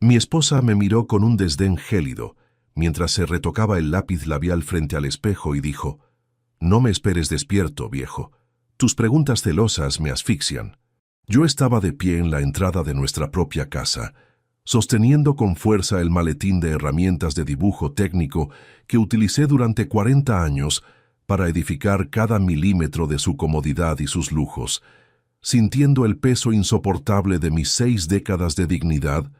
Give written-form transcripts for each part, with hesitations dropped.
Mi esposa me miró con un desdén gélido, mientras se retocaba el lápiz labial frente al espejo y dijo: «No me esperes despierto, viejo. Tus preguntas celosas me asfixian». Yo estaba de pie en la entrada de nuestra propia casa, sosteniendo con fuerza el maletín de herramientas de dibujo técnico que utilicé durante 40 años para edificar cada milímetro de su comodidad y sus lujos, sintiendo el peso insoportable de mis 6 décadas de dignidad,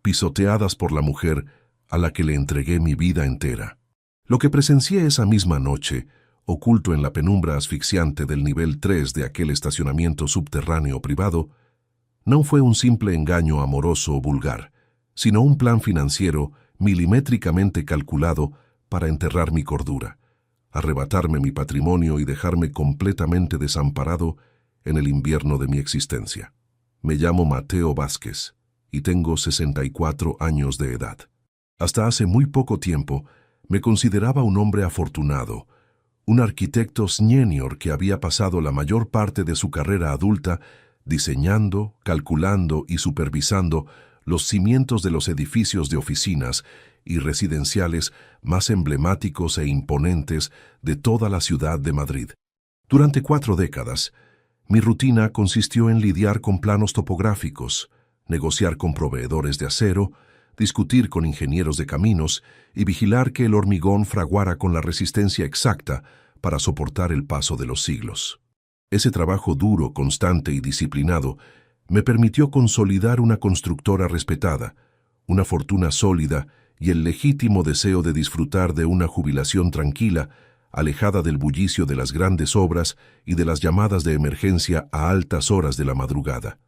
pisoteadas por la mujer a la que le entregué mi vida entera. Lo que presencié esa misma noche, oculto en la penumbra asfixiante del nivel 3 de aquel estacionamiento subterráneo privado, no fue un simple engaño amoroso o vulgar, sino un plan financiero milimétricamente calculado para enterrar mi cordura, arrebatarme mi patrimonio y dejarme completamente desamparado en el invierno de mi existencia. Me llamo Mateo Vázquez y tengo 64 años de edad. Hasta hace muy poco tiempo me consideraba un hombre afortunado, un arquitecto senior que había pasado la mayor parte de su carrera adulta diseñando, calculando y supervisando los cimientos de los edificios de oficinas y residenciales más emblemáticos e imponentes de toda la ciudad de Madrid. Durante 4 décadas, mi rutina consistió en lidiar con planos topográficos, negociar con proveedores de acero, discutir con ingenieros de caminos y vigilar que el hormigón fraguara con la resistencia exacta para soportar el paso de los siglos. Ese trabajo duro, constante y disciplinado me permitió consolidar una constructora respetada, una fortuna sólida y el legítimo deseo de disfrutar de una jubilación tranquila, alejada del bullicio de las grandes obras y de las llamadas de emergencia a altas horas de la madrugada.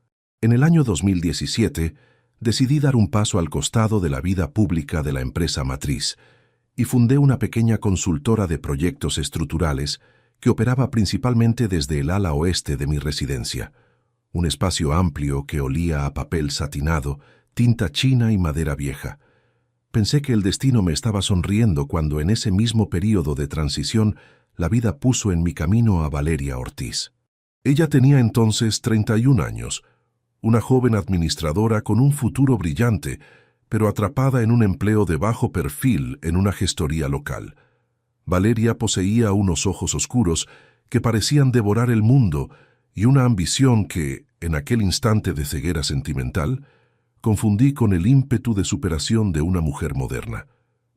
En el año 2017, decidí dar un paso al costado de la vida pública de la empresa matriz y fundé una pequeña consultora de proyectos estructurales que operaba principalmente desde el ala oeste de mi residencia, un espacio amplio que olía a papel satinado, tinta china y madera vieja. Pensé que el destino me estaba sonriendo cuando en ese mismo período de transición la vida puso en mi camino a Valeria Ortiz. Ella tenía entonces 31 años, una joven administradora con un futuro brillante, pero atrapada en un empleo de bajo perfil en una gestoría local. Valeria poseía unos ojos oscuros que parecían devorar el mundo y una ambición que, en aquel instante de ceguera sentimental, confundí con el ímpetu de superación de una mujer moderna.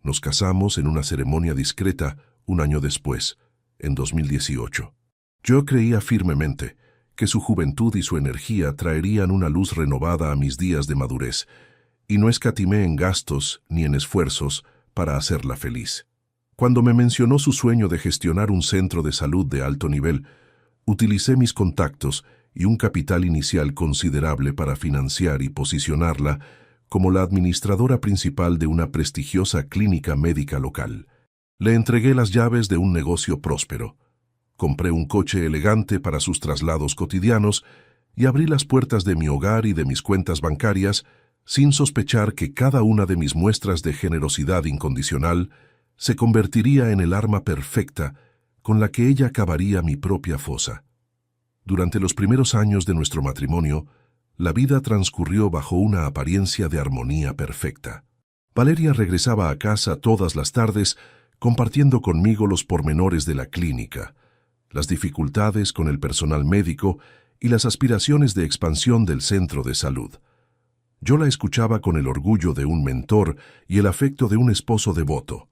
Nos casamos en una ceremonia discreta un año después, en 2018. Yo creía firmemente que su juventud y su energía traerían una luz renovada a mis días de madurez, y no escatimé en gastos ni en esfuerzos para hacerla feliz. Cuando me mencionó su sueño de gestionar un centro de salud de alto nivel, utilicé mis contactos y un capital inicial considerable para financiar y posicionarla como la administradora principal de una prestigiosa clínica médica local. Le entregué las llaves de un negocio próspero. Compré un coche elegante para sus traslados cotidianos y abrí las puertas de mi hogar y de mis cuentas bancarias sin sospechar que cada una de mis muestras de generosidad incondicional se convertiría en el arma perfecta con la que ella cavaría mi propia fosa. Durante los primeros años de nuestro matrimonio, la vida transcurrió bajo una apariencia de armonía perfecta. Valeria regresaba a casa todas las tardes compartiendo conmigo los pormenores de la clínica, las dificultades con el personal médico y las aspiraciones de expansión del centro de salud. Yo la escuchaba con el orgullo de un mentor y el afecto de un esposo devoto,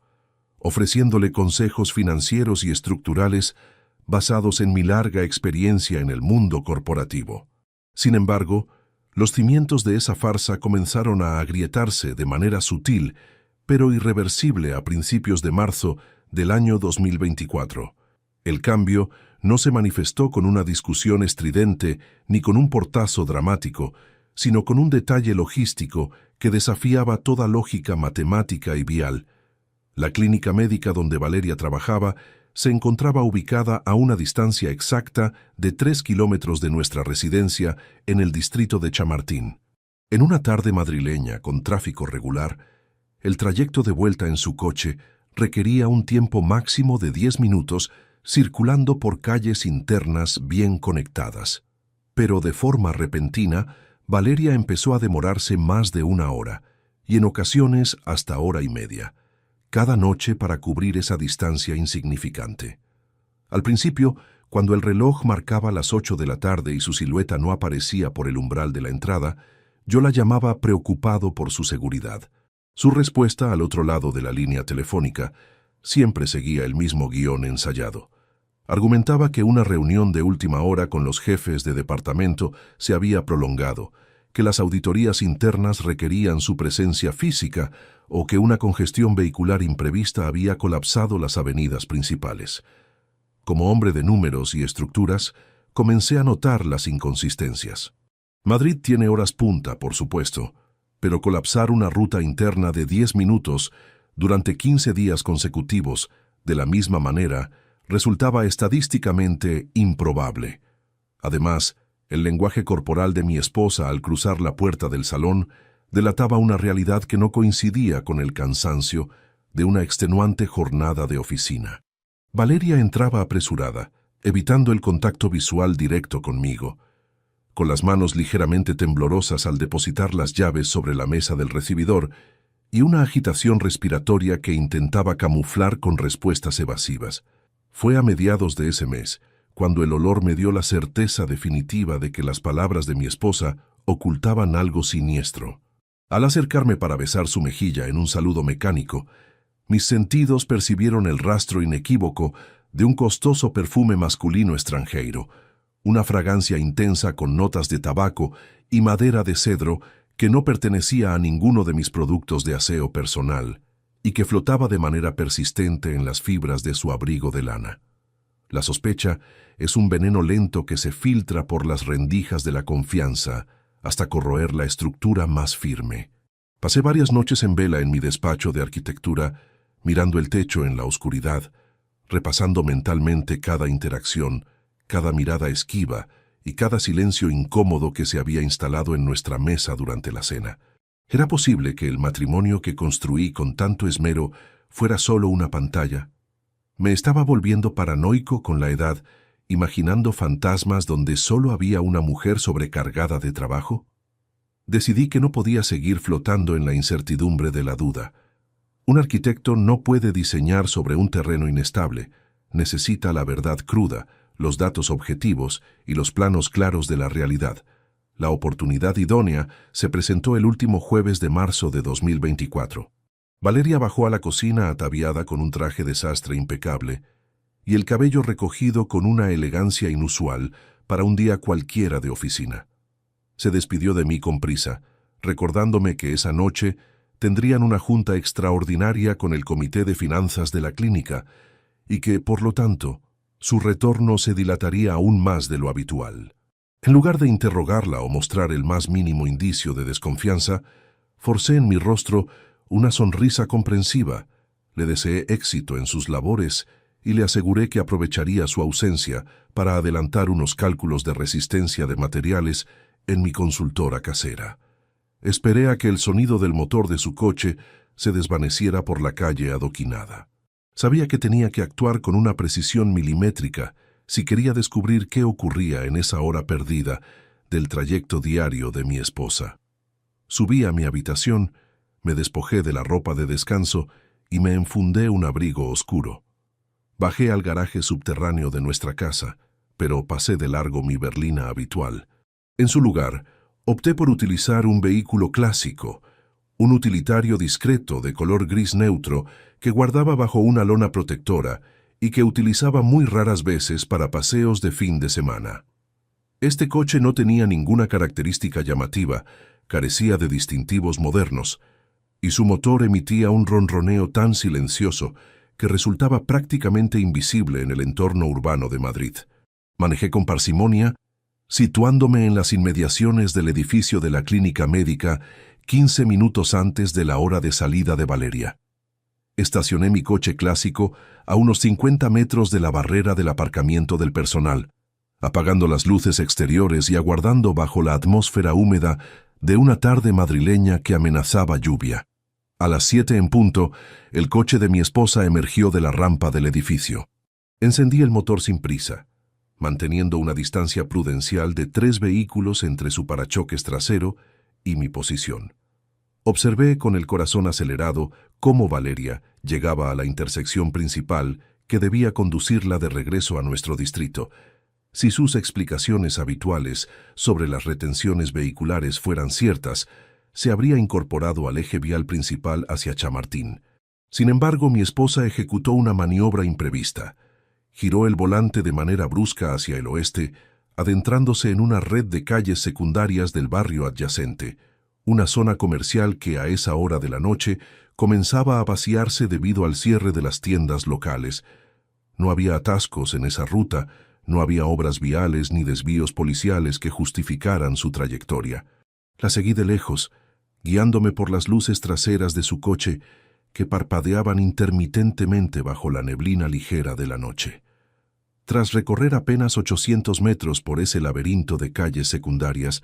ofreciéndole consejos financieros y estructurales basados en mi larga experiencia en el mundo corporativo. Sin embargo, los cimientos de esa farsa comenzaron a agrietarse de manera sutil, pero irreversible a principios de marzo del año 2024. El cambio no se manifestó con una discusión estridente ni con un portazo dramático, sino con un detalle logístico que desafiaba toda lógica matemática y vial. La clínica médica donde Valeria trabajaba se encontraba ubicada a una distancia exacta de 3 kilómetros de nuestra residencia en el distrito de Chamartín. En una tarde madrileña con tráfico regular, el trayecto de vuelta en su coche requería un tiempo máximo de 10 minutos circulando por calles internas bien conectadas. Pero de forma repentina, Valeria empezó a demorarse más de 1 hora, y en ocasiones hasta hora y media, cada noche para cubrir esa distancia insignificante. Al principio, cuando el reloj marcaba las 8 de la tarde y su silueta no aparecía por el umbral de la entrada, yo la llamaba preocupado por su seguridad. Su respuesta al otro lado de la línea telefónica siempre seguía el mismo guión ensayado. Argumentaba que una reunión de última hora con los jefes de departamento se había prolongado, que las auditorías internas requerían su presencia física o que una congestión vehicular imprevista había colapsado las avenidas principales. Como hombre de números y estructuras, comencé a notar las inconsistencias. Madrid tiene horas punta, por supuesto, pero colapsar una ruta interna de 10 minutos durante 15 días consecutivos, de la misma manera, resultaba estadísticamente improbable. Además, el lenguaje corporal de mi esposa al cruzar la puerta del salón delataba una realidad que no coincidía con el cansancio de una extenuante jornada de oficina. Valeria entraba apresurada, evitando el contacto visual directo conmigo, con las manos ligeramente temblorosas al depositar las llaves sobre la mesa del recibidor y una agitación respiratoria que intentaba camuflar con respuestas evasivas. Fue a mediados de ese mes, cuando el olor me dio la certeza definitiva de que las palabras de mi esposa ocultaban algo siniestro. Al acercarme para besar su mejilla en un saludo mecánico, mis sentidos percibieron el rastro inequívoco de un costoso perfume masculino extranjero, una fragancia intensa con notas de tabaco y madera de cedro que no pertenecía a ninguno de mis productos de aseo personal y que flotaba de manera persistente en las fibras de su abrigo de lana. La sospecha es un veneno lento que se filtra por las rendijas de la confianza hasta corroer la estructura más firme. Pasé varias noches en vela en mi despacho de arquitectura, mirando el techo en la oscuridad, repasando mentalmente cada interacción, cada mirada esquiva y cada silencio incómodo que se había instalado en nuestra mesa durante la cena. ¿Era posible que el matrimonio que construí con tanto esmero fuera solo una pantalla? Me estaba volviendo paranoico con la edad, imaginando fantasmas donde solo había una mujer sobrecargada de trabajo. Decidí que no podía seguir flotando en la incertidumbre de la duda. Un arquitecto no puede diseñar sobre un terreno inestable, necesita la verdad cruda, los datos objetivos y los planos claros de la realidad. La oportunidad idónea se presentó el último jueves de marzo de 2024. Valeria bajó a la cocina ataviada con un traje de sastre impecable y el cabello recogido con una elegancia inusual para un día cualquiera de oficina. Se despidió de mí con prisa, recordándome que esa noche tendrían una junta extraordinaria con el comité de finanzas de la clínica y que, por lo tanto, su retorno se dilataría aún más de lo habitual. En lugar de interrogarla o mostrar el más mínimo indicio de desconfianza, forcé en mi rostro una sonrisa comprensiva, le deseé éxito en sus labores y le aseguré que aprovecharía su ausencia para adelantar unos cálculos de resistencia de materiales en mi consultora casera. Esperé a que el sonido del motor de su coche se desvaneciera por la calle adoquinada. Sabía que tenía que actuar con una precisión milimétrica si quería descubrir qué ocurría en esa hora perdida del trayecto diario de mi esposa. Subí a mi habitación, me despojé de la ropa de descanso y me enfundé un abrigo oscuro. Bajé al garaje subterráneo de nuestra casa, pero pasé de largo mi berlina habitual. En su lugar, opté por utilizar un vehículo clásico, un utilitario discreto de color gris neutro que guardaba bajo una lona protectora y que utilizaba muy raras veces para paseos de fin de semana. Este coche no tenía ninguna característica llamativa, carecía de distintivos modernos, y su motor emitía un ronroneo tan silencioso que resultaba prácticamente invisible en el entorno urbano de Madrid. Manejé con parsimonia, situándome en las inmediaciones del edificio de la clínica médica 15 minutos antes de la hora de salida de Valeria. Estacioné mi coche clásico a unos 50 metros de la barrera del aparcamiento del personal, apagando las luces exteriores y aguardando bajo la atmósfera húmeda de una tarde madrileña que amenazaba lluvia. A las 7 en punto, el coche de mi esposa emergió de la rampa del edificio. Encendí el motor sin prisa, manteniendo una distancia prudencial de 3 vehículos entre su parachoques trasero y mi posición. Observé con el corazón acelerado cómo Valeria llegaba a la intersección principal que debía conducirla de regreso a nuestro distrito. Si sus explicaciones habituales sobre las retenciones vehiculares fueran ciertas, se habría incorporado al eje vial principal hacia Chamartín. Sin embargo, mi esposa ejecutó una maniobra imprevista. Giró el volante de manera brusca hacia el oeste, adentrándose en una red de calles secundarias del barrio adyacente, una zona comercial que a esa hora de la noche comenzaba a vaciarse debido al cierre de las tiendas locales. No había atascos en esa ruta, no había obras viales ni desvíos policiales que justificaran su trayectoria. La seguí de lejos, guiándome por las luces traseras de su coche, que parpadeaban intermitentemente bajo la neblina ligera de la noche. Tras recorrer apenas 800 metros por ese laberinto de calles secundarias,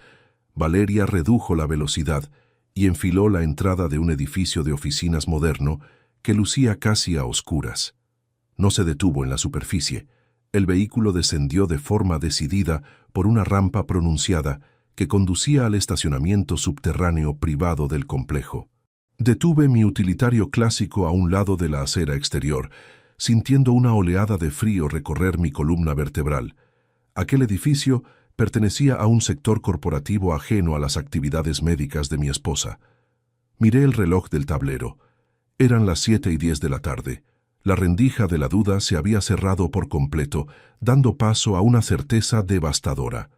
Valeria redujo la velocidad y enfiló la entrada de un edificio de oficinas moderno que lucía casi a oscuras. No se detuvo en la superficie. El vehículo descendió de forma decidida por una rampa pronunciada que conducía al estacionamiento subterráneo privado del complejo. Detuve mi utilitario clásico a un lado de la acera exterior, sintiendo una oleada de frío recorrer mi columna vertebral. Aquel edificio pertenecía a un sector corporativo ajeno a las actividades médicas de mi esposa. Miré el reloj del tablero. Eran las 7:10 de la tarde. La rendija de la duda se había cerrado por completo, dando paso a una certeza devastadora.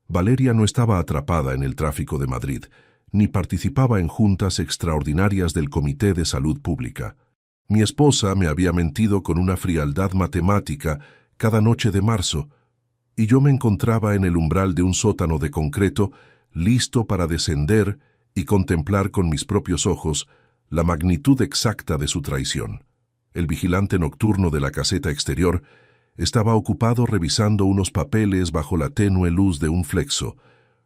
Valeria no estaba atrapada en el tráfico de Madrid, ni participaba en juntas extraordinarias del Comité de Salud Pública. Mi esposa me había mentido con una frialdad matemática cada noche de marzo, y yo me encontraba en el umbral de un sótano de concreto, listo para descender y contemplar con mis propios ojos la magnitud exacta de su traición. El vigilante nocturno de la caseta exterior estaba ocupado revisando unos papeles bajo la tenue luz de un flexo,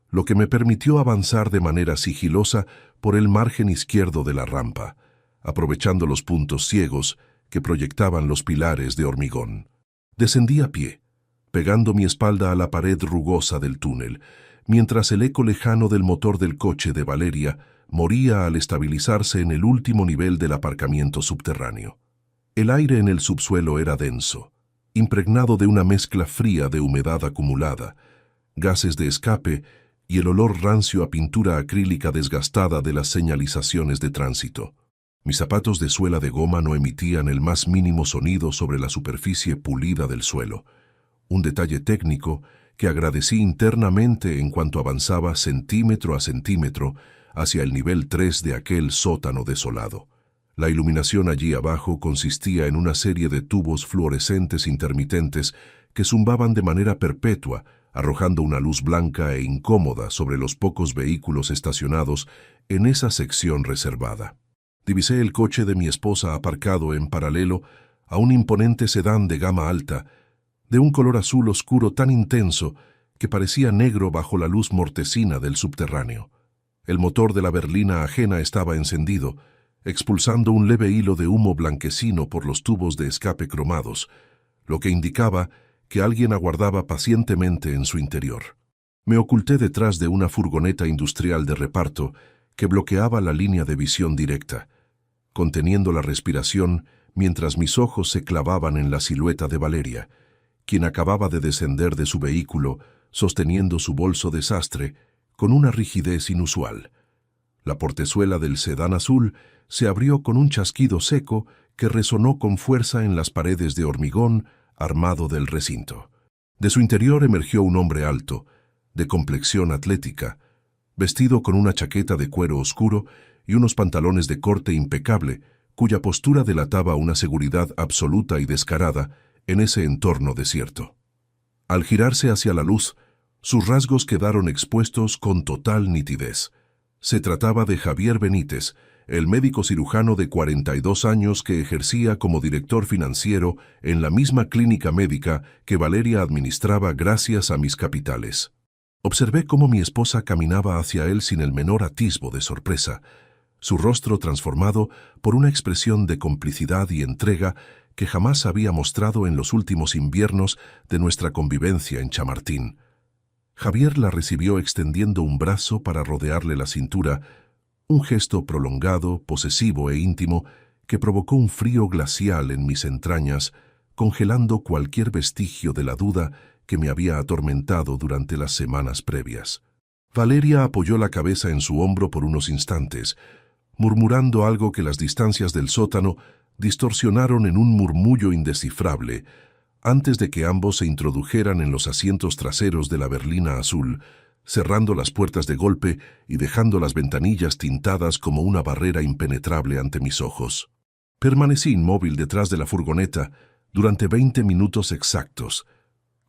lo que me permitió avanzar de manera sigilosa por el margen izquierdo de la rampa, aprovechando los puntos ciegos que proyectaban los pilares de hormigón. Descendí a pie, pegando mi espalda a la pared rugosa del túnel, mientras el eco lejano del motor del coche de Valeria moría al estabilizarse en el último nivel del aparcamiento subterráneo. El aire en el subsuelo era denso, impregnado de una mezcla fría de humedad acumulada, gases de escape y el olor rancio a pintura acrílica desgastada de las señalizaciones de tránsito. Mis zapatos de suela de goma no emitían el más mínimo sonido sobre la superficie pulida del suelo, un detalle técnico que agradecí internamente en cuanto avanzaba centímetro a centímetro hacia el nivel 3 de aquel sótano desolado. La iluminación allí abajo consistía en una serie de tubos fluorescentes intermitentes que zumbaban de manera perpetua, arrojando una luz blanca e incómoda sobre los pocos vehículos estacionados en esa sección reservada. Divisé el coche de mi esposa aparcado en paralelo a un imponente sedán de gama alta, de un color azul oscuro tan intenso que parecía negro bajo la luz mortecina del subterráneo. El motor de la berlina ajena estaba encendido, expulsando un leve hilo de humo blanquecino por los tubos de escape cromados, lo que indicaba que alguien aguardaba pacientemente en su interior. Me oculté detrás de una furgoneta industrial de reparto que bloqueaba la línea de visión directa, conteniendo la respiración mientras mis ojos se clavaban en la silueta de Valeria, quien acababa de descender de su vehículo sosteniendo su bolso de sastre con una rigidez inusual. La portezuela del sedán azul se abrió con un chasquido seco que resonó con fuerza en las paredes de hormigón armado del recinto. De su interior emergió un hombre alto, de complexión atlética, vestido con una chaqueta de cuero oscuro y unos pantalones de corte impecable, cuya postura delataba una seguridad absoluta y descarada en ese entorno desierto. Al girarse hacia la luz, sus rasgos quedaron expuestos con total nitidez. Se trataba de Javier Benítez, el médico cirujano de 42 años que ejercía como director financiero en la misma clínica médica que Valeria administraba gracias a mis capitales. Observé cómo mi esposa caminaba hacia él sin el menor atisbo de sorpresa, su rostro transformado por una expresión de complicidad y entrega que jamás había mostrado en los últimos inviernos de nuestra convivencia en Chamartín. Javier la recibió extendiendo un brazo para rodearle la cintura, Un gesto prolongado, posesivo e íntimo que provocó un frío glacial en mis entrañas, congelando cualquier vestigio de la duda que me había atormentado durante las semanas previas. Valeria apoyó la cabeza en su hombro por unos instantes, murmurando algo que las distancias del sótano distorsionaron en un murmullo indescifrable, antes de que ambos se introdujeran en los asientos traseros de la berlina azul, cerrando las puertas de golpe y dejando las ventanillas tintadas como una barrera impenetrable ante mis ojos. Permanecí inmóvil detrás de la furgoneta durante 20 minutos exactos,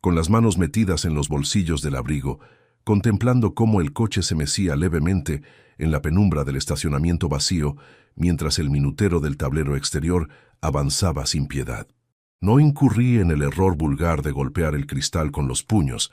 con las manos metidas en los bolsillos del abrigo, contemplando cómo el coche se mecía levemente en la penumbra del estacionamiento vacío, mientras el minutero del tablero exterior avanzaba sin piedad. No incurrí en el error vulgar de golpear el cristal con los puños,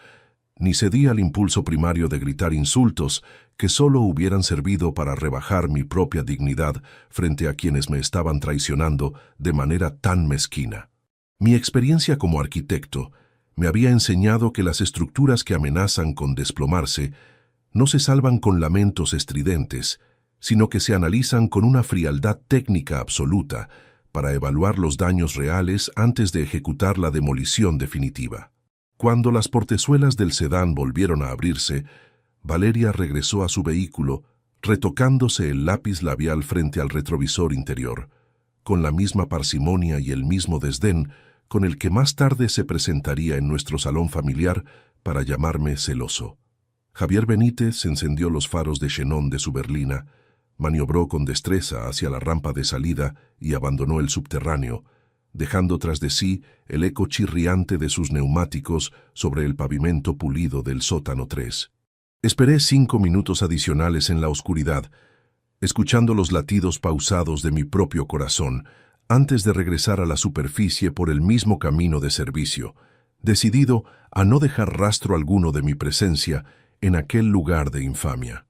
ni cedí al impulso primario de gritar insultos que solo hubieran servido para rebajar mi propia dignidad frente a quienes me estaban traicionando de manera tan mezquina. Mi experiencia como arquitecto me había enseñado que las estructuras que amenazan con desplomarse no se salvan con lamentos estridentes, sino que se analizan con una frialdad técnica absoluta para evaluar los daños reales antes de ejecutar la demolición definitiva. Cuando las portezuelas del sedán volvieron a abrirse, Valeria regresó a su vehículo, retocándose el lápiz labial frente al retrovisor interior, con la misma parsimonia y el mismo desdén con el que más tarde se presentaría en nuestro salón familiar para llamarme celoso. Javier Benítez encendió los faros de xenón de su berlina, maniobró con destreza hacia la rampa de salida y abandonó el subterráneo, dejando tras de sí el eco chirriante de sus neumáticos sobre el pavimento pulido del sótano 3. Esperé 5 minutos adicionales en la oscuridad, escuchando los latidos pausados de mi propio corazón, antes de regresar a la superficie por el mismo camino de servicio, decidido a no dejar rastro alguno de mi presencia en aquel lugar de infamia.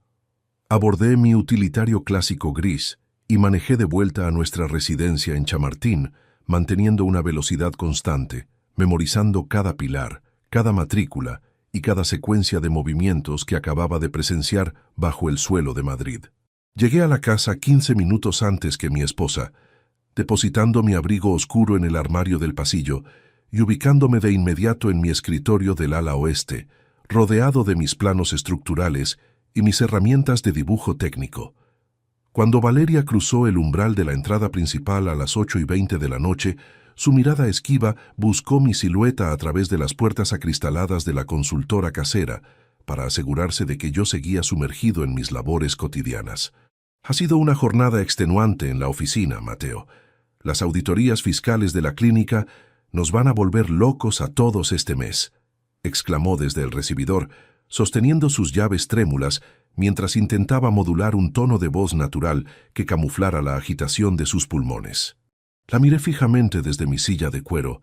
Abordé mi utilitario clásico gris y manejé de vuelta a nuestra residencia en Chamartín, manteniendo una velocidad constante, memorizando cada pilar, cada matrícula y cada secuencia de movimientos que acababa de presenciar bajo el suelo de Madrid. Llegué a la casa 15 minutos antes que mi esposa, depositando mi abrigo oscuro en el armario del pasillo y ubicándome de inmediato en mi escritorio del ala oeste, rodeado de mis planos estructurales y mis herramientas de dibujo técnico. Cuando Valeria cruzó el umbral de la entrada principal a las 8:20 de la noche, su mirada esquiva buscó mi silueta a través de las puertas acristaladas de la consultora casera para asegurarse de que yo seguía sumergido en mis labores cotidianas. Ha sido una jornada extenuante en la oficina, Mateo. Las auditorías fiscales de la clínica nos van a volver locos a todos este mes, exclamó desde el recibidor, sosteniendo sus llaves trémulas mientras intentaba modular un tono de voz natural que camuflara la agitación de sus pulmones. La miré fijamente desde mi silla de cuero,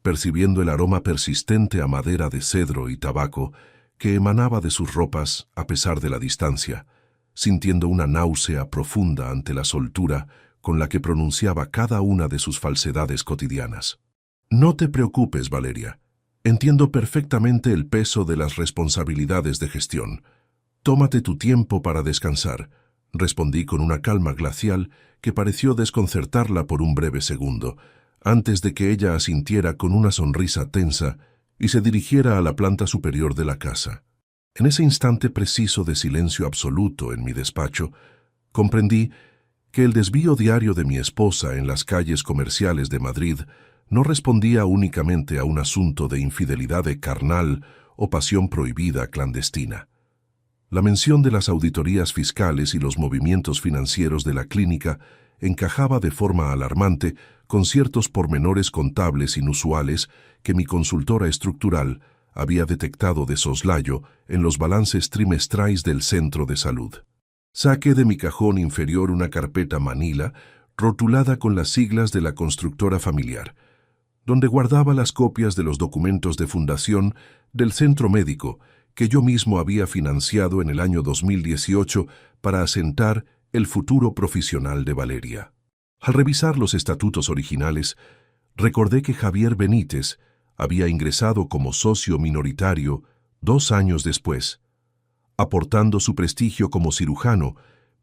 percibiendo el aroma persistente a madera de cedro y tabaco que emanaba de sus ropas a pesar de la distancia, sintiendo una náusea profunda ante la soltura con la que pronunciaba cada una de sus falsedades cotidianas. No te preocupes, Valeria. Entiendo perfectamente el peso de las responsabilidades de gestión. Tómate tu tiempo para descansar, respondí con una calma glacial que pareció desconcertarla por un breve segundo, antes de que ella asintiera con una sonrisa tensa y se dirigiera a la planta superior de la casa. En ese instante preciso de silencio absoluto en mi despacho, comprendí que el desvío diario de mi esposa en las calles comerciales de Madrid no respondía únicamente a un asunto de infidelidad carnal o pasión prohibida clandestina. La mención de las auditorías fiscales y los movimientos financieros de la clínica encajaba de forma alarmante con ciertos pormenores contables inusuales que mi consultora estructural había detectado de soslayo en los balances trimestrales del centro de salud. Saqué de mi cajón inferior una carpeta manila rotulada con las siglas de la constructora familiar, donde guardaba las copias de los documentos de fundación del centro médico que yo mismo había financiado en el año 2018 para asentar el futuro profesional de Valeria. Al revisar los estatutos originales, recordé que Javier Benítez había ingresado como socio minoritario 2 años después, aportando su prestigio como cirujano,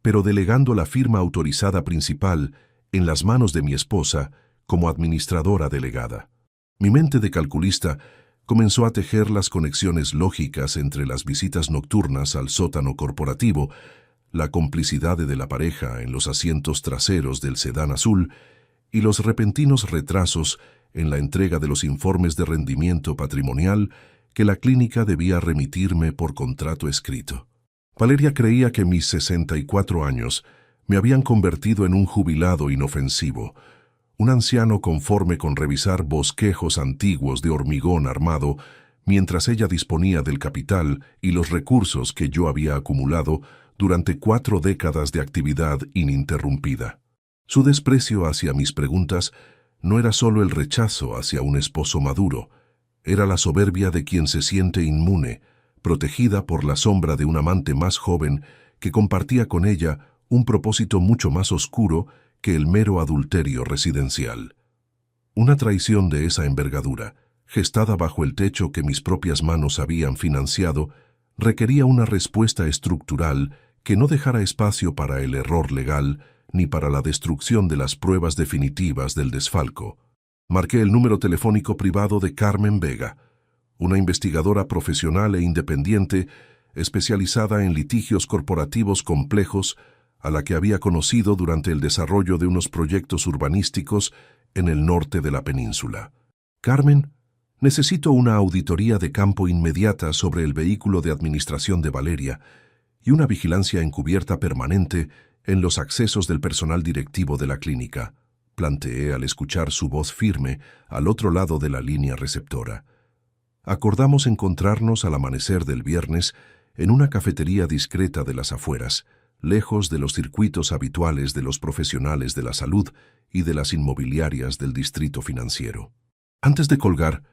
pero delegando la firma autorizada principal en las manos de mi esposa como administradora delegada. Mi mente de calculista comenzó a tejer las conexiones lógicas entre las visitas nocturnas al sótano corporativo, la complicidad de la pareja en los asientos traseros del sedán azul y los repentinos retrasos en la entrega de los informes de rendimiento patrimonial que la clínica debía remitirme por contrato escrito. Valeria creía que mis 64 años me habían convertido en un jubilado inofensivo, un anciano conforme con revisar bosquejos antiguos de hormigón armado, mientras ella disponía del capital y los recursos que yo había acumulado durante 4 décadas de actividad ininterrumpida. Su desprecio hacia mis preguntas no era solo el rechazo hacia un esposo maduro, era la soberbia de quien se siente inmune, protegida por la sombra de un amante más joven que compartía con ella un propósito mucho más oscuro que el mero adulterio residencial. Una traición de esa envergadura, gestada bajo el techo que mis propias manos habían financiado, requería una respuesta estructural que no dejara espacio para el error legal ni para la destrucción de las pruebas definitivas del desfalco. Marqué el número telefónico privado de Carmen Vega, una investigadora profesional e independiente especializada en litigios corporativos complejos a la que había conocido durante el desarrollo de unos proyectos urbanísticos en el norte de la península. Carmen, necesito una auditoría de campo inmediata sobre el vehículo de administración de Valeria y una vigilancia encubierta permanente en los accesos del personal directivo de la clínica, planteé al escuchar su voz firme al otro lado de la línea receptora. Acordamos encontrarnos al amanecer del viernes en una cafetería discreta de las afueras, lejos de los circuitos habituales de los profesionales de la salud y de las inmobiliarias del distrito financiero. Antes de colgar,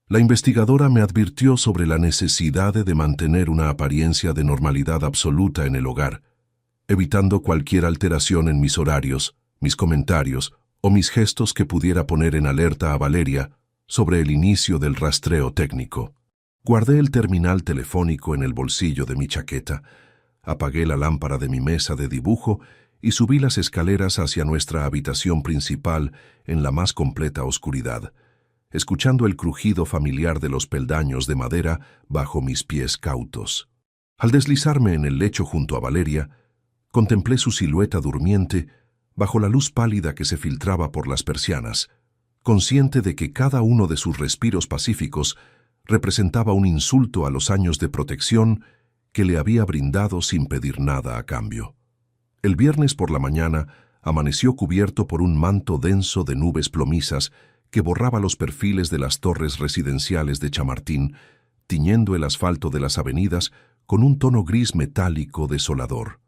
la investigadora me advirtió sobre la necesidad de mantener una apariencia de normalidad absoluta en el hogar, evitando cualquier alteración en mis horarios, mis comentarios o mis gestos que pudiera poner en alerta a Valeria sobre el inicio del rastreo técnico. Guardé el terminal telefónico en el bolsillo de mi chaqueta, apagué la lámpara de mi mesa de dibujo y subí las escaleras hacia nuestra habitación principal en la más completa oscuridad, escuchando el crujido familiar de los peldaños de madera bajo mis pies cautos. Al deslizarme en el lecho junto a Valeria, contemplé su silueta durmiente bajo la luz pálida que se filtraba por las persianas, consciente de que cada uno de sus respiros pacíficos representaba un insulto a los años de protección que le había brindado sin pedir nada a cambio. El viernes por la mañana amaneció cubierto por un manto denso de nubes plomizas que borraba los perfiles de las torres residenciales de Chamartín, tiñendo el asfalto de las avenidas con un tono gris metálico desolador.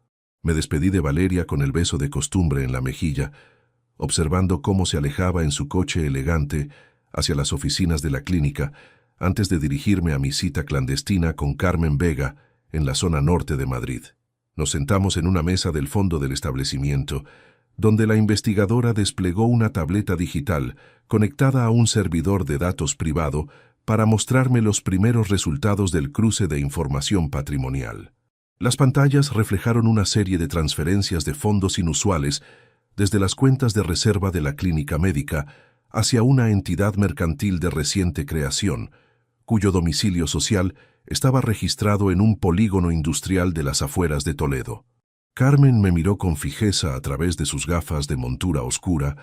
Me despedí de Valeria con el beso de costumbre en la mejilla, observando cómo se alejaba en su coche elegante hacia las oficinas de la clínica antes de dirigirme a mi cita clandestina con Carmen Vega en la zona norte de Madrid. Nos sentamos en una mesa del fondo del establecimiento, donde la investigadora desplegó una tableta digital conectada a un servidor de datos privado para mostrarme los primeros resultados del cruce de información patrimonial. Las pantallas reflejaron una serie de transferencias de fondos inusuales desde las cuentas de reserva de la clínica médica hacia una entidad mercantil de reciente creación, cuyo domicilio social estaba registrado en un polígono industrial de las afueras de Toledo. Carmen me miró con fijeza a través de sus gafas de montura oscura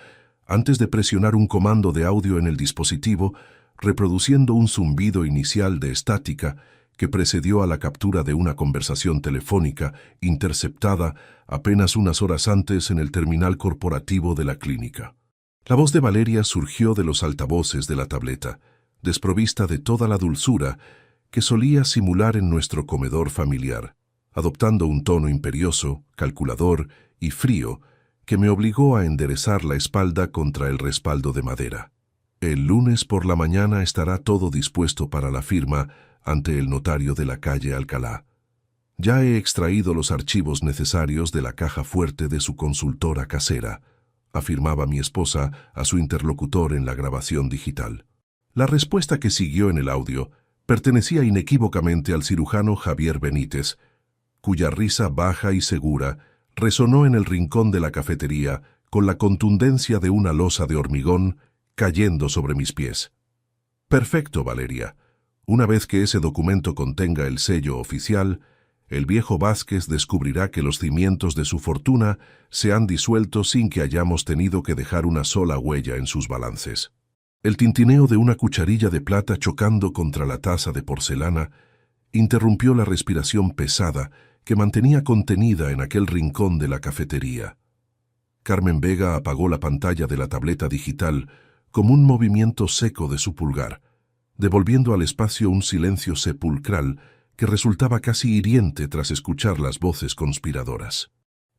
antes de presionar un comando de audio en el dispositivo, reproduciendo un zumbido inicial de estática que precedió a la captura de una conversación telefónica interceptada apenas unas horas antes en el terminal corporativo de la clínica. La voz de Valeria surgió de los altavoces de la tableta, desprovista de toda la dulzura que solía simular en nuestro comedor familiar, adoptando un tono imperioso, calculador y frío que me obligó a enderezar la espalda contra el respaldo de madera. El lunes por la mañana estará todo dispuesto para la firma ante el notario de la calle Alcalá. Ya he extraído los archivos necesarios de la caja fuerte de su consultora casera, afirmaba mi esposa a su interlocutor en la grabación digital. La respuesta que siguió en el audio pertenecía inequívocamente al cirujano Javier Benítez, cuya risa baja y segura resonó en el rincón de la cafetería con la contundencia de una losa de hormigón cayendo sobre mis pies. Perfecto, Valeria. Una vez que ese documento contenga el sello oficial, el viejo Vázquez descubrirá que los cimientos de su fortuna se han disuelto sin que hayamos tenido que dejar una sola huella en sus balances. El tintineo de una cucharilla de plata chocando contra la taza de porcelana interrumpió la respiración pesada que mantenía contenida en aquel rincón de la cafetería. Carmen Vega apagó la pantalla de la tableta digital como un movimiento seco de su pulgar, devolviendo al espacio un silencio sepulcral que resultaba casi hiriente tras escuchar las voces conspiradoras.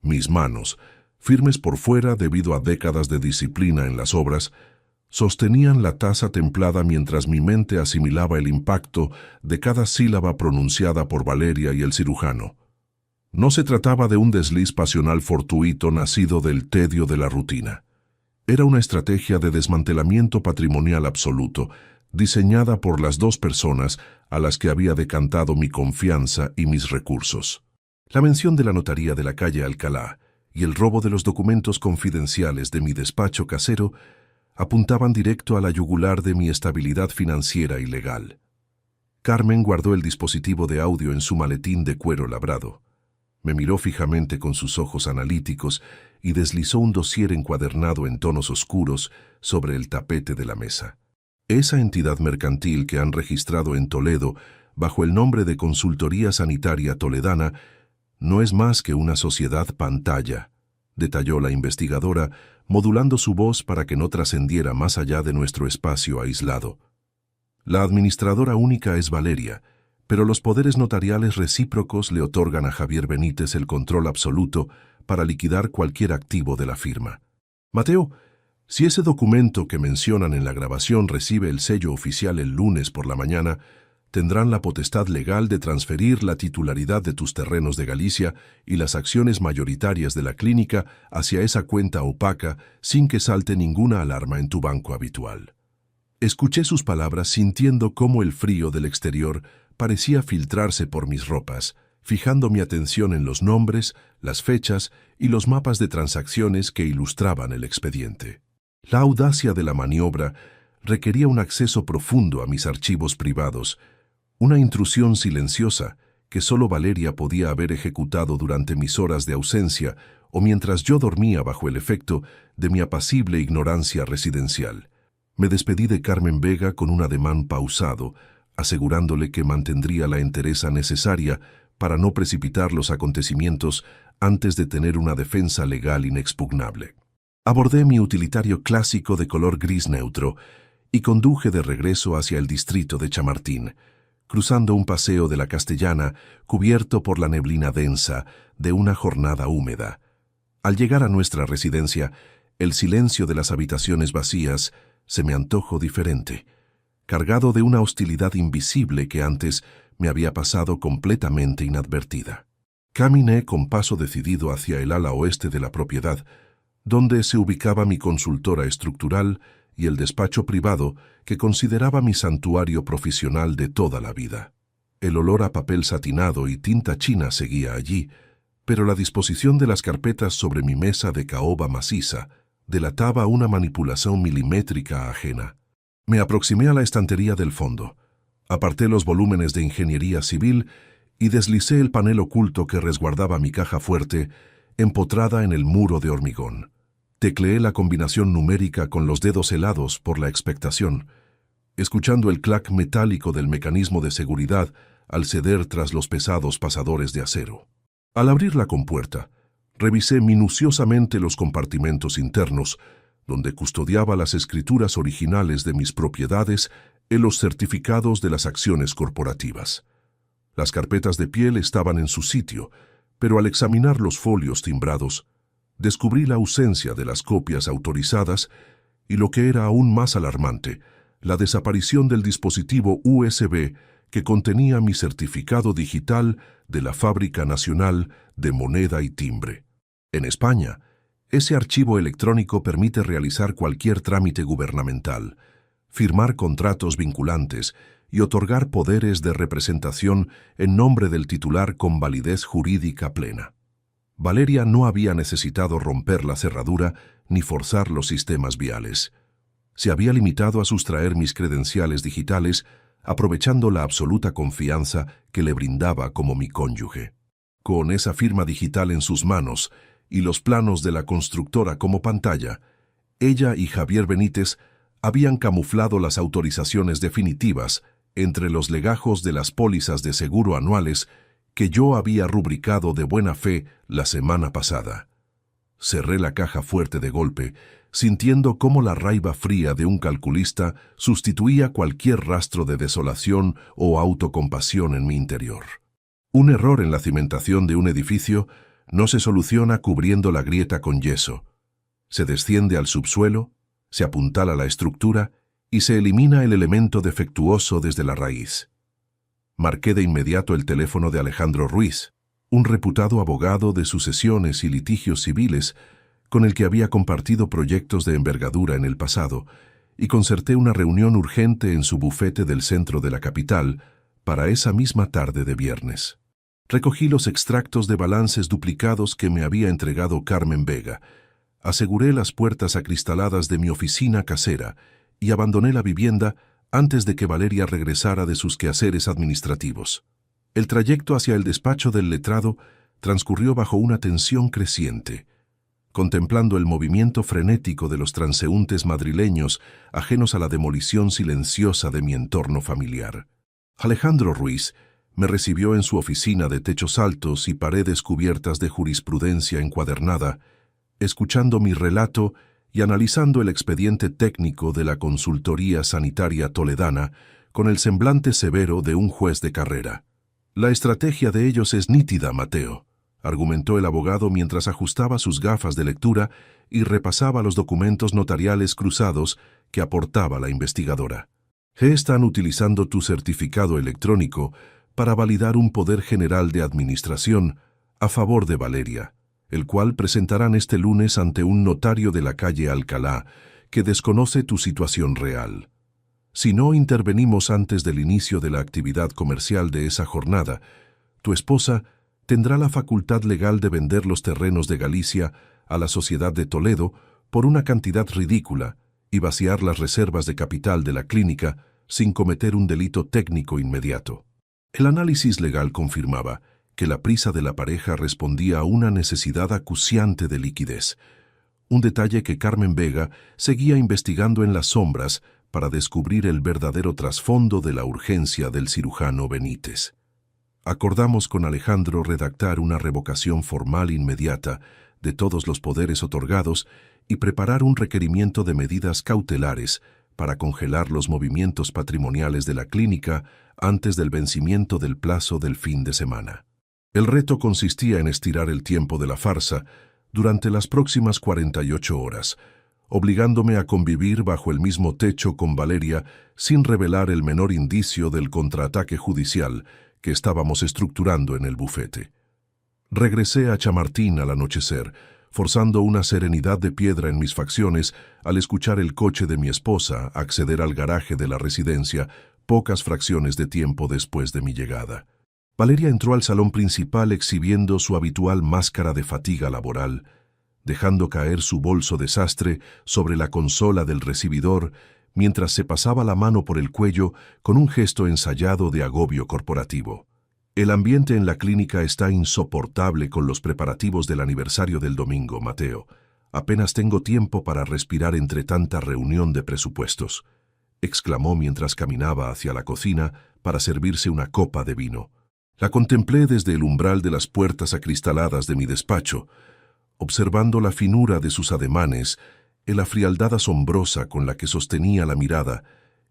Mis manos, firmes por fuera debido a décadas de disciplina en las obras, sostenían la taza templada mientras mi mente asimilaba el impacto de cada sílaba pronunciada por Valeria y el cirujano. No se trataba de un desliz pasional fortuito nacido del tedio de la rutina. Era una estrategia de desmantelamiento patrimonial absoluto, diseñada por las dos personas a las que había decantado mi confianza y mis recursos. La mención de la notaría de la calle Alcalá y el robo de los documentos confidenciales de mi despacho casero apuntaban directo a la yugular de mi estabilidad financiera y legal. Carmen guardó el dispositivo de audio en su maletín de cuero labrado. Me miró fijamente con sus ojos analíticos y deslizó un dossier encuadernado en tonos oscuros sobre el tapete de la mesa. Esa entidad mercantil que han registrado en Toledo bajo el nombre de Consultoría Sanitaria Toledana no es más que una sociedad pantalla, detalló la investigadora, modulando su voz para que no trascendiera más allá de nuestro espacio aislado. La administradora única es Valeria, pero los poderes notariales recíprocos le otorgan a Javier Benítez el control absoluto para liquidar cualquier activo de la firma. Mateo, si ese documento que mencionan en la grabación recibe el sello oficial el lunes por la mañana, tendrán la potestad legal de transferir la titularidad de tus terrenos de Galicia y las acciones mayoritarias de la clínica hacia esa cuenta opaca sin que salte ninguna alarma en tu banco habitual. Escuché sus palabras sintiendo cómo el frío del exterior parecía filtrarse por mis ropas, fijando mi atención en los nombres, las fechas y los mapas de transacciones que ilustraban el expediente. La audacia de la maniobra requería un acceso profundo a mis archivos privados, una intrusión silenciosa que solo Valeria podía haber ejecutado durante mis horas de ausencia o mientras yo dormía bajo el efecto de mi apacible ignorancia residencial. Me despedí de Carmen Vega con un ademán pausado, asegurándole que mantendría la entereza necesaria para no precipitar los acontecimientos antes de tener una defensa legal inexpugnable. Abordé mi utilitario clásico de color gris neutro y conduje de regreso hacia el distrito de Chamartín, cruzando un paseo de la Castellana cubierto por la neblina densa de una jornada húmeda. Al llegar a nuestra residencia, el silencio de las habitaciones vacías se me antojó diferente, cargado de una hostilidad invisible que antes me había pasado completamente inadvertida. Caminé con paso decidido hacia el ala oeste de la propiedad, donde se ubicaba mi consultora estructural y el despacho privado que consideraba mi santuario profesional de toda la vida. El olor a papel satinado y tinta china seguía allí, pero la disposición de las carpetas sobre mi mesa de caoba maciza delataba una manipulación milimétrica ajena. Me aproximé a la estantería del fondo, aparté los volúmenes de ingeniería civil y deslicé el panel oculto que resguardaba mi caja fuerte, empotrada en el muro de hormigón. Tecleé la combinación numérica con los dedos helados por la expectación, escuchando el clac metálico del mecanismo de seguridad al ceder tras los pesados pasadores de acero. Al abrir la compuerta, revisé minuciosamente los compartimentos internos, donde custodiaba las escrituras originales de mis propiedades y los certificados de las acciones corporativas. Las carpetas de piel estaban en su sitio, pero al examinar los folios timbrados, descubrí la ausencia de las copias autorizadas y, lo que era aún más alarmante, la desaparición del dispositivo USB que contenía mi certificado digital de la Fábrica Nacional de Moneda y Timbre. En España, ese archivo electrónico permite realizar cualquier trámite gubernamental, firmar contratos vinculantes y otorgar poderes de representación en nombre del titular con validez jurídica plena. Valeria no había necesitado romper la cerradura ni forzar los sistemas viales. Se había limitado a sustraer mis credenciales digitales, aprovechando la absoluta confianza que le brindaba como mi cónyuge. Con esa firma digital en sus manos y los planos de la constructora como pantalla, ella y Javier Benítez habían camuflado las autorizaciones definitivas entre los legajos de las pólizas de seguro anuales que yo había rubricado de buena fe la semana pasada. Cerré la caja fuerte de golpe, sintiendo cómo la raiva fría de un calculista sustituía cualquier rastro de desolación o autocompasión en mi interior. Un error en la cimentación de un edificio no se soluciona cubriendo la grieta con yeso. Se desciende al subsuelo, se apuntala la estructura y se elimina el elemento defectuoso desde la raíz. Marqué de inmediato el teléfono de Alejandro Ruiz, un reputado abogado de sucesiones y litigios civiles con el que había compartido proyectos de envergadura en el pasado, y concerté una reunión urgente en su bufete del centro de la capital para esa misma tarde de viernes. Recogí los extractos de balances duplicados que me había entregado Carmen Vega, aseguré las puertas acristaladas de mi oficina casera y abandoné la vivienda antes de que Valeria regresara de sus quehaceres administrativos. El trayecto hacia el despacho del letrado transcurrió bajo una tensión creciente, contemplando el movimiento frenético de los transeúntes madrileños ajenos a la demolición silenciosa de mi entorno familiar. Alejandro Ruiz me recibió en su oficina de techos altos y paredes cubiertas de jurisprudencia encuadernada, escuchando mi relato y analizando el expediente técnico de la Consultoría Sanitaria Toledana con el semblante severo de un juez de carrera. «La estrategia de ellos es nítida, Mateo», argumentó el abogado mientras ajustaba sus gafas de lectura y repasaba los documentos notariales cruzados que aportaba la investigadora. «Están utilizando tu certificado electrónico para validar un poder general de administración a favor de Valeria, el cual presentarán este lunes ante un notario de la calle Alcalá que desconoce tu situación real. Si no intervenimos antes del inicio de la actividad comercial de esa jornada, tu esposa tendrá la facultad legal de vender los terrenos de Galicia a la Sociedad de Toledo por una cantidad ridícula y vaciar las reservas de capital de la clínica sin cometer un delito técnico inmediato». El análisis legal confirmaba que la prisa de la pareja respondía a una necesidad acuciante de liquidez, un detalle que Carmen Vega seguía investigando en las sombras para descubrir el verdadero trasfondo de la urgencia del cirujano Benítez. Acordamos con Alejandro redactar una revocación formal inmediata de todos los poderes otorgados y preparar un requerimiento de medidas cautelares para congelar los movimientos patrimoniales de la clínica antes del vencimiento del plazo del fin de semana. El reto consistía en estirar el tiempo de la farsa durante las próximas 48 horas, obligándome a convivir bajo el mismo techo con Valeria sin revelar el menor indicio del contraataque judicial que estábamos estructurando en el bufete. Regresé a Chamartín al anochecer, forzando una serenidad de piedra en mis facciones al escuchar el coche de mi esposa acceder al garaje de la residencia pocas fracciones de tiempo después de mi llegada. Valeria entró al salón principal exhibiendo su habitual máscara de fatiga laboral, dejando caer su bolso de sastre sobre la consola del recibidor mientras se pasaba la mano por el cuello con un gesto ensayado de agobio corporativo. «El ambiente en la clínica está insoportable con los preparativos del aniversario del domingo, Mateo. Apenas tengo tiempo para respirar entre tanta reunión de presupuestos», exclamó mientras caminaba hacia la cocina para servirse una copa de vino. La contemplé desde el umbral de las puertas acristaladas de mi despacho, observando la finura de sus ademanes, la frialdad asombrosa con la que sostenía la mirada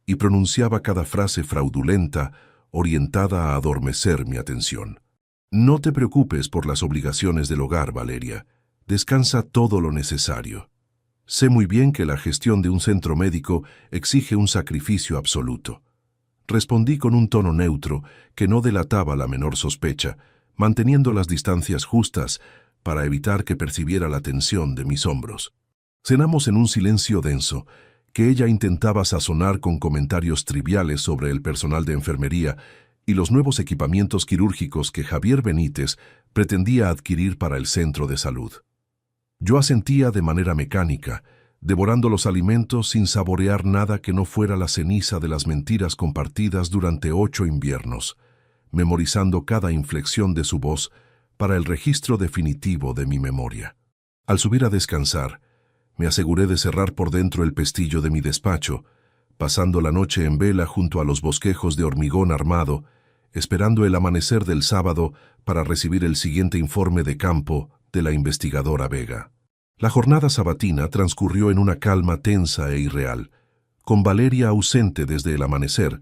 y pronunciaba cada frase fraudulenta orientada a adormecer mi atención. «No te preocupes por las obligaciones del hogar, Valeria. Descansa todo lo necesario. Sé muy bien que la gestión de un centro médico exige un sacrificio absoluto». Respondí con un tono neutro que no delataba la menor sospecha, manteniendo las distancias justas para evitar que percibiera la tensión de mis hombros. Cenamos en un silencio denso, que ella intentaba sazonar con comentarios triviales sobre el personal de enfermería y los nuevos equipamientos quirúrgicos que Javier Benítez pretendía adquirir para el centro de salud. Yo asentía de manera mecánica, devorando los alimentos sin saborear nada que no fuera la ceniza de las mentiras compartidas durante 8 inviernos, memorizando cada inflexión de su voz para el registro definitivo de mi memoria. Al subir a descansar, me aseguré de cerrar por dentro el pestillo de mi despacho, pasando la noche en vela junto a los bosquejos de hormigón armado, esperando el amanecer del sábado para recibir el siguiente informe de campo de la investigadora Vega. La jornada sabatina transcurrió en una calma tensa e irreal, con Valeria ausente desde el amanecer,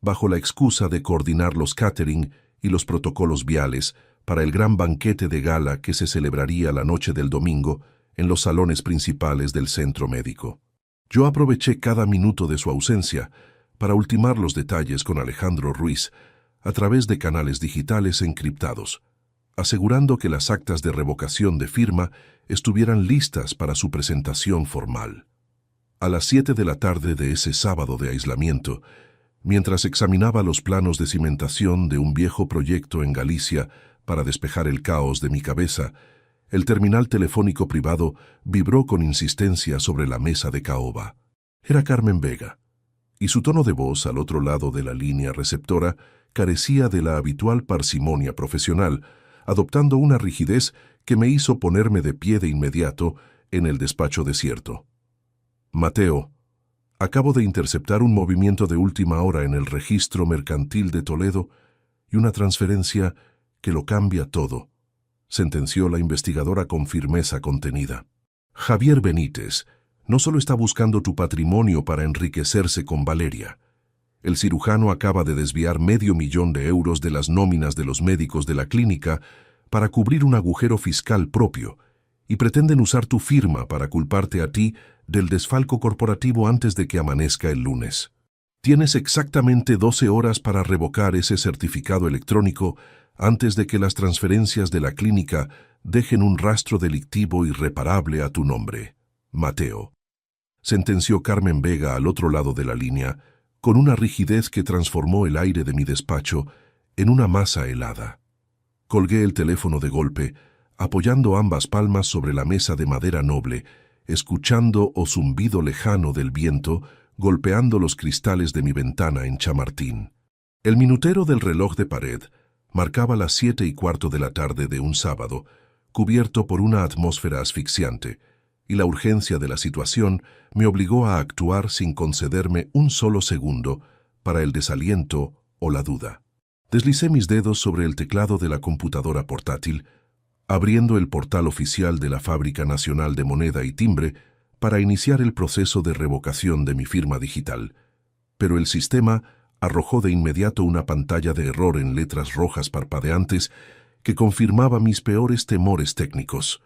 bajo la excusa de coordinar los catering y los protocolos viales para el gran banquete de gala que se celebraría la noche del domingo en los salones principales del centro médico. Yo aproveché cada minuto de su ausencia para ultimar los detalles con Alejandro Ruiz a través de canales digitales encriptados, asegurando que las actas de revocación de firma estuvieran listas para su presentación formal. A las 7 de la tarde de ese sábado de aislamiento, mientras examinaba los planos de cimentación de un viejo proyecto en Galicia para despejar el caos de mi cabeza, el terminal telefónico privado vibró con insistencia sobre la mesa de caoba. Era Carmen Vega, y su tono de voz al otro lado de la línea receptora carecía de la habitual parsimonia profesional, adoptando una rigidez que me hizo ponerme de pie de inmediato en el despacho desierto. Mateo, acabo de interceptar un movimiento de última hora en el registro mercantil de Toledo y una transferencia que lo cambia todo, sentenció la investigadora con firmeza contenida. Javier Benítez no solo está buscando tu patrimonio para enriquecerse con Valeria. El cirujano acaba de desviar $500,000 de las nóminas de los médicos de la clínica para cubrir un agujero fiscal propio y pretenden usar tu firma para culparte a ti del desfalco corporativo antes de que amanezca el lunes. Tienes exactamente 12 horas para revocar ese certificado electrónico antes de que las transferencias de la clínica dejen un rastro delictivo irreparable a tu nombre, Mateo, sentenció Carmen Vega al otro lado de la línea, con una rigidez que transformó el aire de mi despacho en una masa helada. Colgué el teléfono de golpe, apoyando ambas palmas sobre la mesa de madera noble, escuchando o zumbido lejano del viento golpeando los cristales de mi ventana en Chamartín. El minutero del reloj de pared marcaba las 7:15 de la tarde de un sábado, cubierto por una atmósfera asfixiante, y la urgencia de la situación me obligó a actuar sin concederme un solo segundo para el desaliento o la duda. Deslicé mis dedos sobre el teclado de la computadora portátil, abriendo el portal oficial de la Fábrica Nacional de Moneda y Timbre para iniciar el proceso de revocación de mi firma digital. Pero el sistema arrojó de inmediato una pantalla de error en letras rojas parpadeantes que confirmaba mis peores temores técnicos.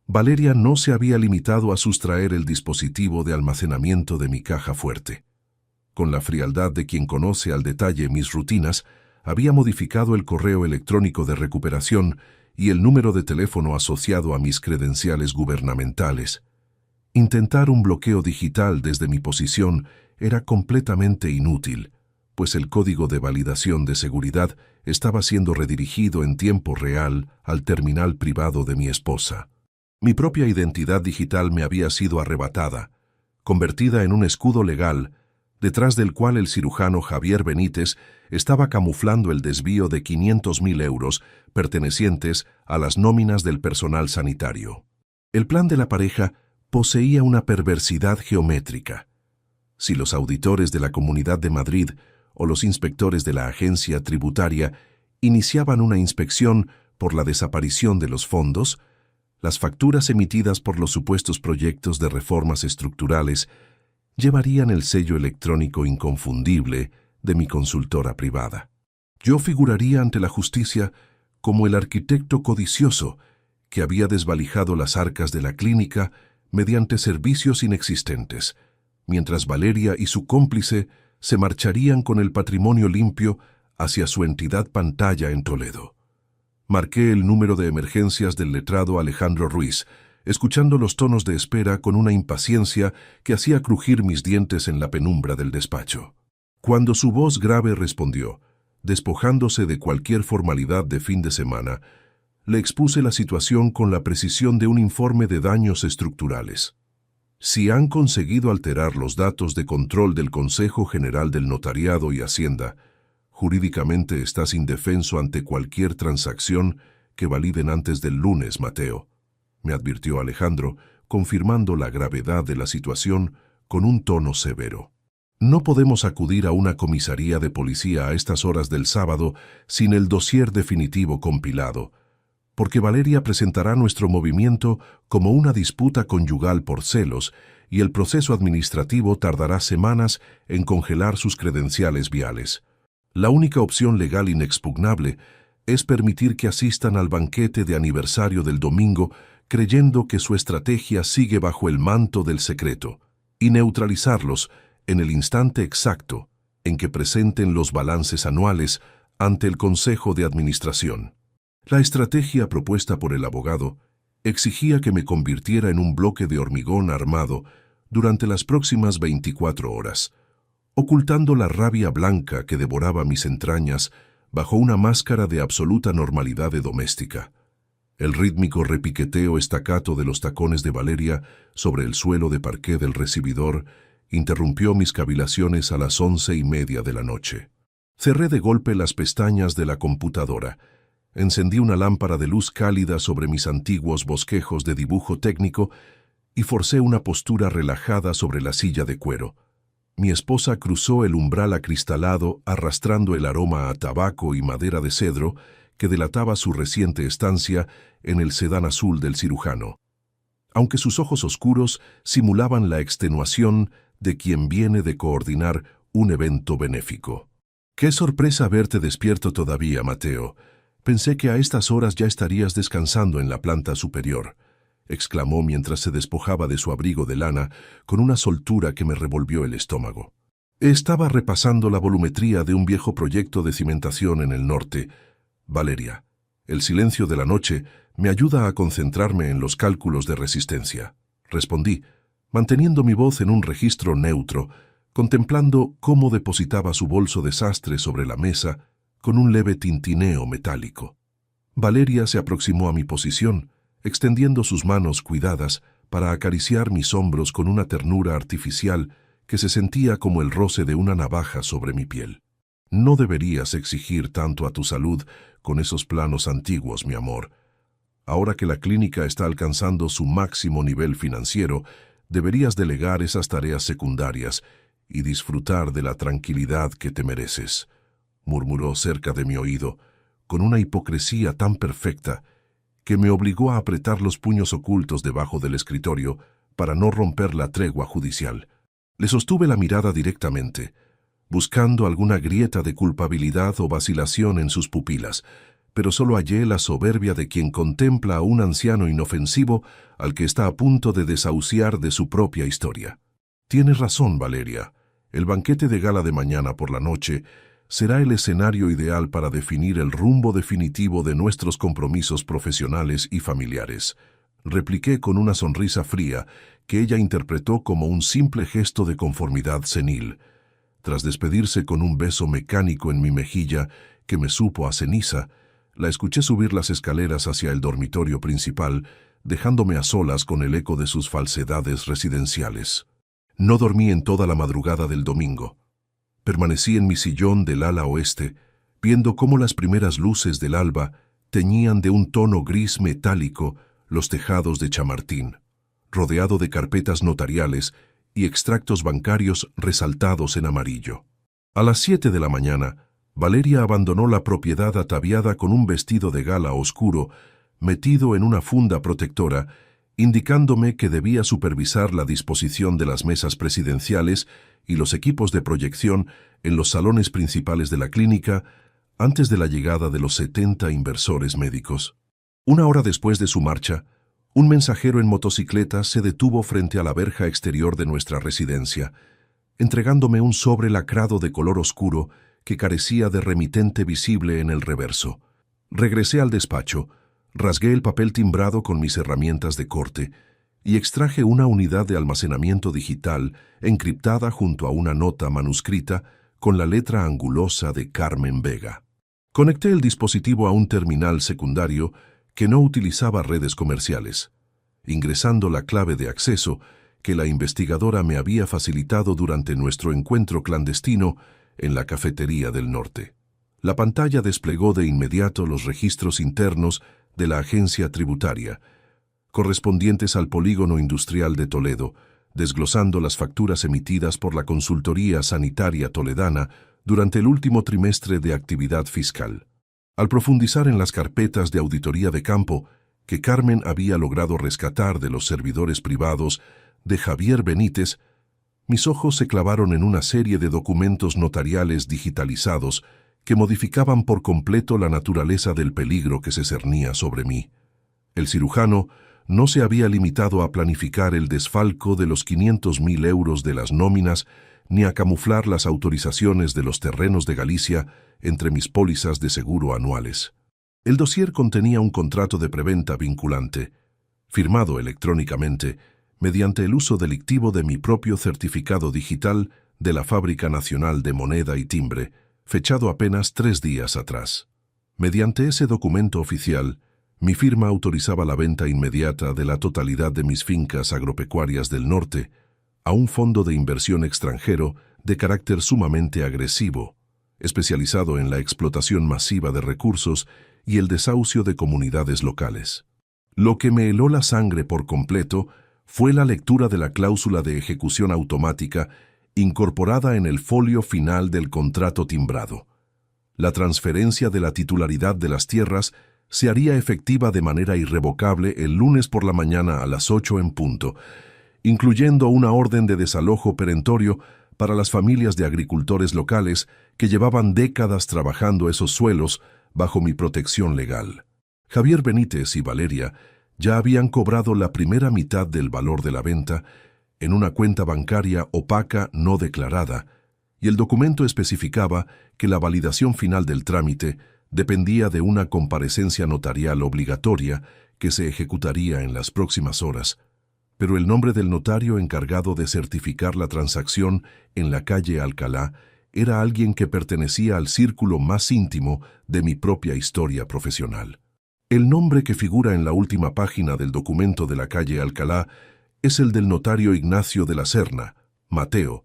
Valeria no se había limitado a sustraer el dispositivo de almacenamiento de mi caja fuerte. Con la frialdad de quien conoce al detalle mis rutinas, había modificado el correo electrónico de recuperación y el número de teléfono asociado a mis credenciales gubernamentales. Intentar un bloqueo digital desde mi posición era completamente inútil, pues el código de validación de seguridad estaba siendo redirigido en tiempo real al terminal privado de mi esposa. Mi propia identidad digital me había sido arrebatada, convertida en un escudo legal, detrás del cual el cirujano Javier Benítez estaba camuflando el desvío de €500,000 pertenecientes a las nóminas del personal sanitario. El plan de la pareja poseía una perversidad geométrica. Si los auditores de la Comunidad de Madrid o los inspectores de la agencia tributaria iniciaban una inspección por la desaparición de los fondos, las facturas emitidas por los supuestos proyectos de reformas estructurales llevarían el sello electrónico inconfundible de mi consultora privada. Yo figuraría ante la justicia como el arquitecto codicioso que había desvalijado las arcas de la clínica mediante servicios inexistentes, mientras Valeria y su cómplice se marcharían con el patrimonio limpio hacia su entidad pantalla en Toledo. Marqué el número de emergencias del letrado Alejandro Ruiz, escuchando los tonos de espera con una impaciencia que hacía crujir mis dientes en la penumbra del despacho. Cuando su voz grave respondió, Despojándose de cualquier formalidad de fin de semana, le expuse la situación con la precisión de un informe de daños estructurales. Si han conseguido alterar los datos de control del Consejo General del Notariado y Hacienda, jurídicamente estás indefenso ante cualquier transacción que validen antes del lunes, Mateo, me advirtió Alejandro, confirmando la gravedad de la situación con un tono severo. No podemos acudir a una comisaría de policía a estas horas del sábado sin el dossier definitivo compilado, porque Valeria presentará nuestro movimiento como una disputa conyugal por celos y el proceso administrativo tardará semanas en congelar sus credenciales viales. La única opción legal inexpugnable es permitir que asistan al banquete de aniversario del domingo creyendo que su estrategia sigue bajo el manto del secreto, y neutralizarlos en el instante exacto en que presenten los balances anuales ante el Consejo de Administración. La estrategia propuesta por el abogado exigía que me convirtiera en un bloque de hormigón armado durante las próximas 24 horas, ocultando la rabia blanca que devoraba mis entrañas bajo una máscara de absoluta normalidad doméstica. El rítmico repiqueteo estacato de los tacones de Valeria sobre el suelo de parqué del recibidor interrumpió mis cavilaciones a las 11:30 de la noche. Cerré de golpe las pestañas de la computadora, encendí una lámpara de luz cálida sobre mis antiguos bosquejos de dibujo técnico y forcé una postura relajada sobre la silla de cuero. Mi esposa cruzó el umbral acristalado arrastrando el aroma a tabaco y madera de cedro que delataba su reciente estancia en el sedán azul del cirujano, aunque sus ojos oscuros simulaban la extenuación de quien viene de coordinar un evento benéfico. «Qué sorpresa verte despierto todavía, Mateo. Pensé que a estas horas ya estarías descansando en la planta superior», exclamó mientras se despojaba de su abrigo de lana con una soltura que me revolvió el estómago. Estaba repasando la volumetría de un viejo proyecto de cimentación en el norte. Valeria, el silencio de la noche me ayuda a concentrarme en los cálculos de resistencia, respondí, manteniendo mi voz en un registro neutro, contemplando cómo depositaba su bolso de sastre sobre la mesa con un leve tintineo metálico. Valeria se aproximó a mi posición, extendiendo sus manos cuidadas para acariciar mis hombros con una ternura artificial que se sentía como el roce de una navaja sobre mi piel. «No deberías exigir tanto a tu salud con esos planos antiguos, mi amor. Ahora que la clínica está alcanzando su máximo nivel financiero, deberías delegar esas tareas secundarias y disfrutar de la tranquilidad que te mereces», murmuró cerca de mi oído, con una hipocresía tan perfecta que me obligó a apretar los puños ocultos debajo del escritorio para no romper la tregua judicial. Le sostuve la mirada directamente, buscando alguna grieta de culpabilidad o vacilación en sus pupilas, pero solo hallé la soberbia de quien contempla a un anciano inofensivo al que está a punto de desahuciar de su propia historia. «Tienes razón, Valeria. El banquete de gala de mañana por la noche será el escenario ideal para definir el rumbo definitivo de nuestros compromisos profesionales y familiares», repliqué con una sonrisa fría que ella interpretó como un simple gesto de conformidad senil. Tras despedirse con un beso mecánico en mi mejilla que me supo a ceniza, la escuché subir las escaleras hacia el dormitorio principal, dejándome a solas con el eco de sus falsedades residenciales. No dormí en toda la madrugada del domingo. Permanecí en mi sillón del ala oeste, viendo cómo las primeras luces del alba teñían de un tono gris metálico los tejados de Chamartín, rodeado de carpetas notariales y extractos bancarios resaltados en amarillo. A las 7 de la mañana, Valeria abandonó la propiedad ataviada con un vestido de gala oscuro metido en una funda protectora, indicándome que debía supervisar la disposición de las mesas presidenciales y los equipos de proyección en los salones principales de la clínica antes de la llegada de los 70 inversores médicos. Una hora después de su marcha, un mensajero en motocicleta se detuvo frente a la verja exterior de nuestra residencia, entregándome un sobre lacrado de color oscuro que carecía de remitente visible en el reverso. Regresé al despacho, rasgué el papel timbrado con mis herramientas de corte y extraje una unidad de almacenamiento digital encriptada junto a una nota manuscrita con la letra angulosa de Carmen Vega. Conecté el dispositivo a un terminal secundario que no utilizaba redes comerciales, ingresando la clave de acceso que la investigadora me había facilitado durante nuestro encuentro clandestino en la cafetería del norte. La pantalla desplegó de inmediato los registros internos de la agencia tributaria, correspondientes al polígono industrial de Toledo, desglosando las facturas emitidas por la Consultoría Sanitaria Toledana durante el último trimestre de actividad fiscal. Al profundizar en las carpetas de auditoría de campo que Carmen había logrado rescatar de los servidores privados de Javier Benítez, mis ojos se clavaron en una serie de documentos notariales digitalizados que modificaban por completo la naturaleza del peligro que se cernía sobre mí. El cirujano no se había limitado a planificar el desfalco de los 500.000 euros de las nóminas ni a camuflar las autorizaciones de los terrenos de Galicia entre mis pólizas de seguro anuales. El dossier contenía un contrato de preventa vinculante, firmado electrónicamente, mediante el uso delictivo de mi propio certificado digital de la Fábrica Nacional de Moneda y Timbre, fechado apenas 3 días atrás. Mediante ese documento oficial, mi firma autorizaba la venta inmediata de la totalidad de mis fincas agropecuarias del norte a un fondo de inversión extranjero de carácter sumamente agresivo, especializado en la explotación masiva de recursos y el desahucio de comunidades locales. Lo que me heló la sangre por completo fue la lectura de la cláusula de ejecución automática incorporada en el folio final del contrato timbrado. La transferencia de la titularidad de las tierras se haría efectiva de manera irrevocable el lunes por la mañana a las 8 en punto, incluyendo una orden de desalojo perentorio para las familias de agricultores locales que llevaban décadas trabajando esos suelos bajo mi protección legal. Javier Benítez y Valeria ya habían cobrado la primera mitad del valor de la venta en una cuenta bancaria opaca no declarada, y el documento especificaba que la validación final del trámite dependía de una comparecencia notarial obligatoria que se ejecutaría en las próximas horas, pero el nombre del notario encargado de certificar la transacción en la calle Alcalá era alguien que pertenecía al círculo más íntimo de mi propia historia profesional. El nombre que figura en la última página del documento de la calle Alcalá es el del notario Ignacio de la Serna, Mateo,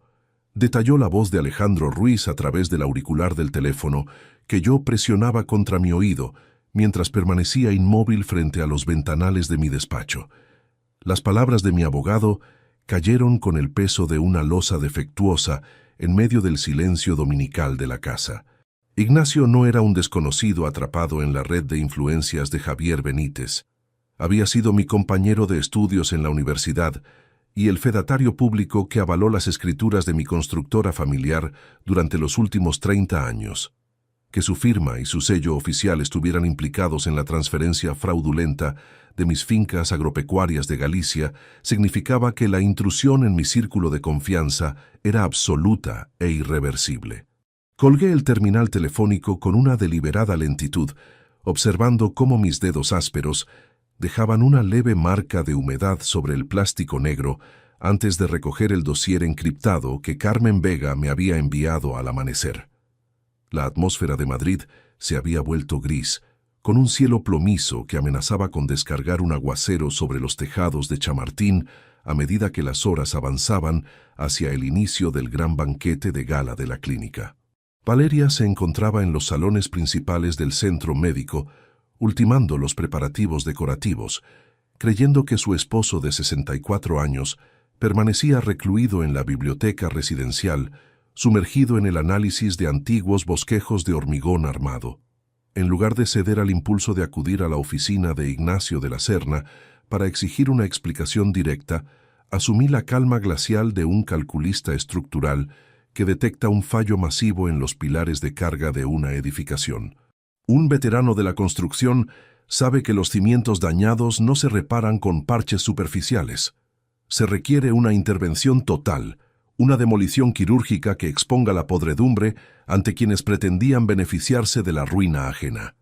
detalló la voz de Alejandro Ruiz a través del auricular del teléfono que yo presionaba contra mi oído mientras permanecía inmóvil frente a los ventanales de mi despacho. Las palabras de mi abogado cayeron con el peso de una losa defectuosa en medio del silencio dominical de la casa. Ignacio no era un desconocido atrapado en la red de influencias de Javier Benítez. Había sido mi compañero de estudios en la universidad y el fedatario público que avaló las escrituras de mi constructora familiar durante los últimos 30 años. Que su firma y su sello oficial estuvieran implicados en la transferencia fraudulenta de mis fincas agropecuarias de Galicia significaba que la intrusión en mi círculo de confianza era absoluta e irreversible. Colgué el terminal telefónico con una deliberada lentitud, observando cómo mis dedos ásperos dejaban una leve marca de humedad sobre el plástico negro antes de recoger el dossier encriptado que Carmen Vega me había enviado al amanecer. La atmósfera de Madrid se había vuelto gris, con un cielo plomizo que amenazaba con descargar un aguacero sobre los tejados de Chamartín a medida que las horas avanzaban hacia el inicio del gran banquete de gala de la clínica. Valeria se encontraba en los salones principales del centro médico, ultimando los preparativos decorativos, creyendo que su esposo de 64 años permanecía recluido en la biblioteca residencial, sumergido en el análisis de antiguos bosquejos de hormigón armado. En lugar de ceder al impulso de acudir a la oficina de Ignacio de la Serna para exigir una explicación directa, asumí la calma glacial de un calculista estructural que detecta un fallo masivo en los pilares de carga de una edificación. Un veterano de la construcción sabe que los cimientos dañados no se reparan con parches superficiales. Se requiere una intervención total, una demolición quirúrgica que exponga la podredumbre ante quienes pretendían beneficiarse de la ruina ajena.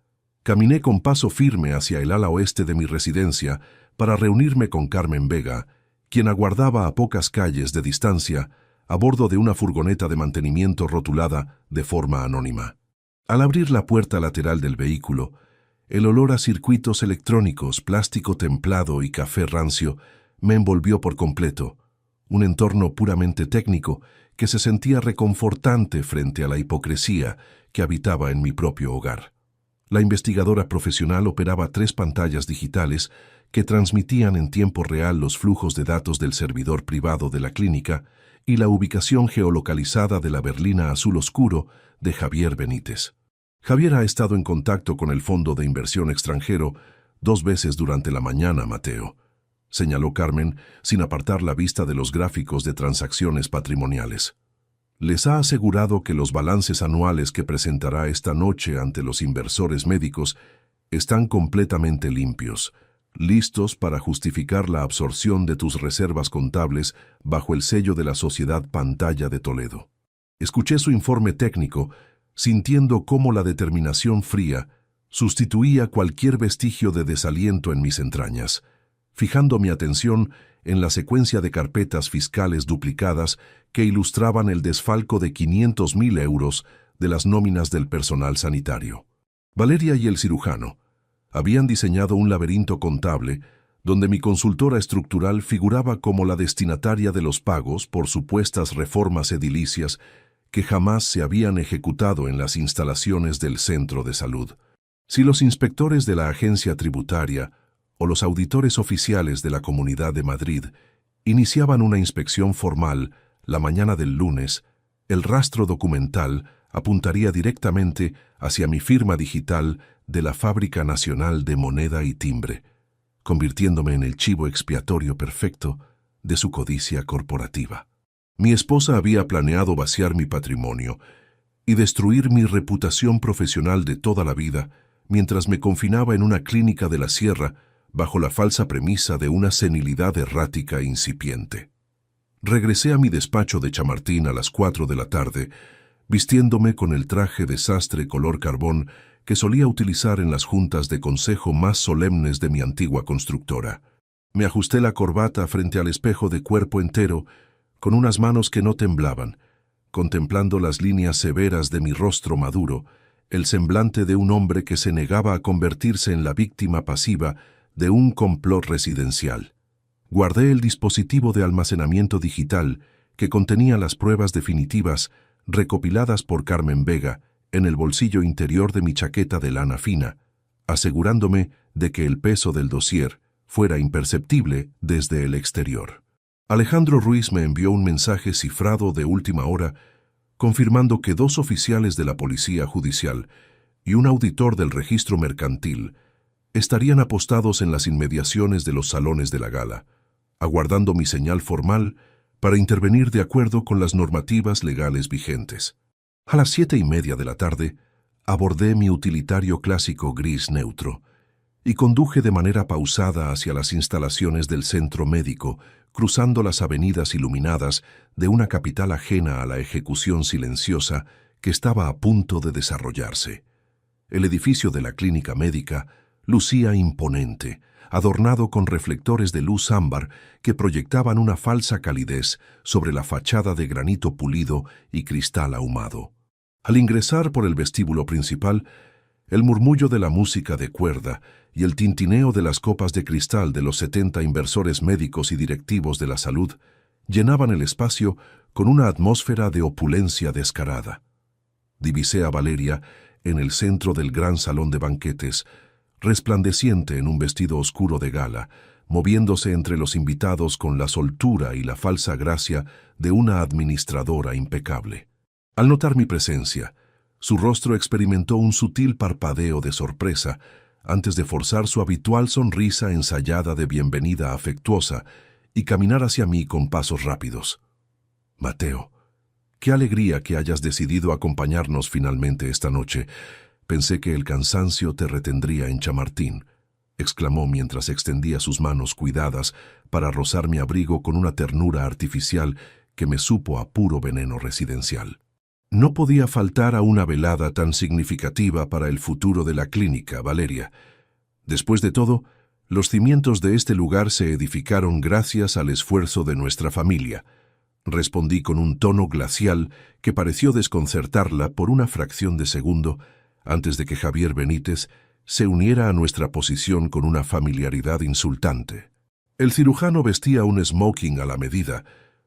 Caminé con paso firme hacia el ala oeste de mi residencia para reunirme con Carmen Vega, quien aguardaba a pocas calles de distancia, a bordo de una furgoneta de mantenimiento rotulada de forma anónima. Al abrir la puerta lateral del vehículo, el olor a circuitos electrónicos, plástico templado y café rancio me envolvió por completo, un entorno puramente técnico que se sentía reconfortante frente a la hipocresía que habitaba en mi propio hogar. La investigadora profesional operaba 3 pantallas digitales que transmitían en tiempo real los flujos de datos del servidor privado de la clínica y la ubicación geolocalizada de la berlina azul oscuro de Javier Benítez. Javier ha estado en contacto con el Fondo de Inversión Extranjero 2 veces durante la mañana, Mateo, señaló Carmen sin apartar la vista de los gráficos de transacciones patrimoniales. Les ha asegurado que los balances anuales que presentará esta noche ante los inversores médicos están completamente limpios, listos para justificar la absorción de tus reservas contables bajo el sello de la Sociedad Pantalla de Toledo. Escuché su informe técnico, sintiendo cómo la determinación fría sustituía cualquier vestigio de desaliento en mis entrañas, fijando mi atención en la secuencia de carpetas fiscales duplicadas que ilustraban el desfalco de 500.000 euros de las nóminas del personal sanitario. Valeria y el cirujano habían diseñado un laberinto contable donde mi consultora estructural figuraba como la destinataria de los pagos por supuestas reformas edilicias que jamás se habían ejecutado en las instalaciones del centro de salud. Si los inspectores de la agencia tributaria o los auditores oficiales de la Comunidad de Madrid iniciaban una inspección formal la mañana del lunes, el rastro documental apuntaría directamente hacia mi firma digital de la Fábrica Nacional de Moneda y Timbre, convirtiéndome en el chivo expiatorio perfecto de su codicia corporativa. Mi esposa había planeado vaciar mi patrimonio y destruir mi reputación profesional de toda la vida mientras me confinaba en una clínica de la sierra bajo la falsa premisa de una senilidad errática incipiente. Regresé a mi despacho de Chamartín a las 4 de la tarde, vistiéndome con el traje de sastre color carbón que solía utilizar en las juntas de consejo más solemnes de mi antigua constructora. Me ajusté la corbata frente al espejo de cuerpo entero, con unas manos que no temblaban, contemplando las líneas severas de mi rostro maduro, el semblante de un hombre que se negaba a convertirse en la víctima pasiva de un complot residencial. Guardé el dispositivo de almacenamiento digital que contenía las pruebas definitivas recopiladas por Carmen Vega en el bolsillo interior de mi chaqueta de lana fina, asegurándome de que el peso del dossier fuera imperceptible desde el exterior. Alejandro Ruiz me envió un mensaje cifrado de última hora confirmando que 2 oficiales de la Policía Judicial y un auditor del registro mercantil estarían apostados en las inmediaciones de los salones de la gala, aguardando mi señal formal para intervenir de acuerdo con las normativas legales vigentes. A las 7:30 de la tarde, abordé mi utilitario clásico gris neutro y conduje de manera pausada hacia las instalaciones del centro médico, cruzando las avenidas iluminadas de una capital ajena a la ejecución silenciosa que estaba a punto de desarrollarse. El edificio de la clínica médica lucía imponente, adornado con reflectores de luz ámbar que proyectaban una falsa calidez sobre la fachada de granito pulido y cristal ahumado. Al ingresar por el vestíbulo principal, el murmullo de la música de cuerda y el tintineo de las copas de cristal de los 70 inversores médicos y directivos de la salud llenaban el espacio con una atmósfera de opulencia descarada. Divisé a Valeria en el centro del gran salón de banquetes, resplandeciente en un vestido oscuro de gala, moviéndose entre los invitados con la soltura y la falsa gracia de una administradora impecable. Al notar mi presencia, su rostro experimentó un sutil parpadeo de sorpresa antes de forzar su habitual sonrisa ensayada de bienvenida afectuosa y caminar hacia mí con pasos rápidos. «Mateo, qué alegría que hayas decidido acompañarnos finalmente esta noche. Pensé que el cansancio te retendría en Chamartín», exclamó mientras extendía sus manos cuidadas para rozar mi abrigo con una ternura artificial que me supo a puro veneno residencial. No podía faltar a una velada tan significativa para el futuro de la clínica, Valeria. Después de todo, los cimientos de este lugar se edificaron gracias al esfuerzo de nuestra familia. respondí con un tono glacial que pareció desconcertarla por una fracción de segundo antes de que Javier Benítez se uniera a nuestra posición con una familiaridad insultante. El cirujano vestía un smoking a la medida,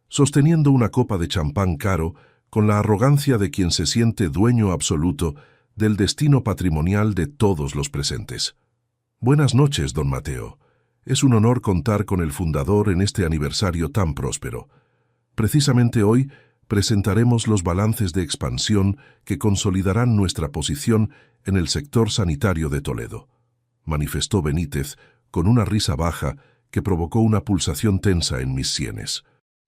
sosteniendo una copa de champán caro con la arrogancia de quien se siente dueño absoluto del destino patrimonial de todos los presentes. Buenas noches, don Mateo. Es un honor contar con el fundador en este aniversario tan próspero. Precisamente hoy presentaremos los balances de expansión que consolidarán nuestra posición en el sector sanitario de Toledo, manifestó Benítez con una risa baja que provocó una pulsación tensa en mis sienes.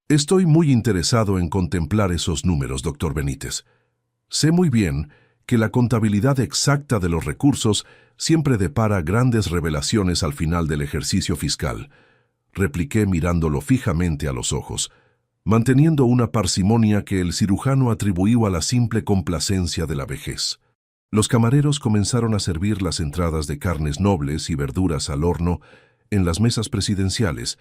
Estoy muy interesado en contemplar esos números, doctor Benítez. Sé muy bien que la contabilidad exacta de los recursos siempre depara grandes revelaciones al final del ejercicio fiscal, repliqué mirándolo fijamente a los ojos, manteniendo una parsimonia que el cirujano atribuyó a la simple complacencia de la vejez. Los camareros comenzaron a servir las entradas de carnes nobles y verduras al horno en las mesas presidenciales,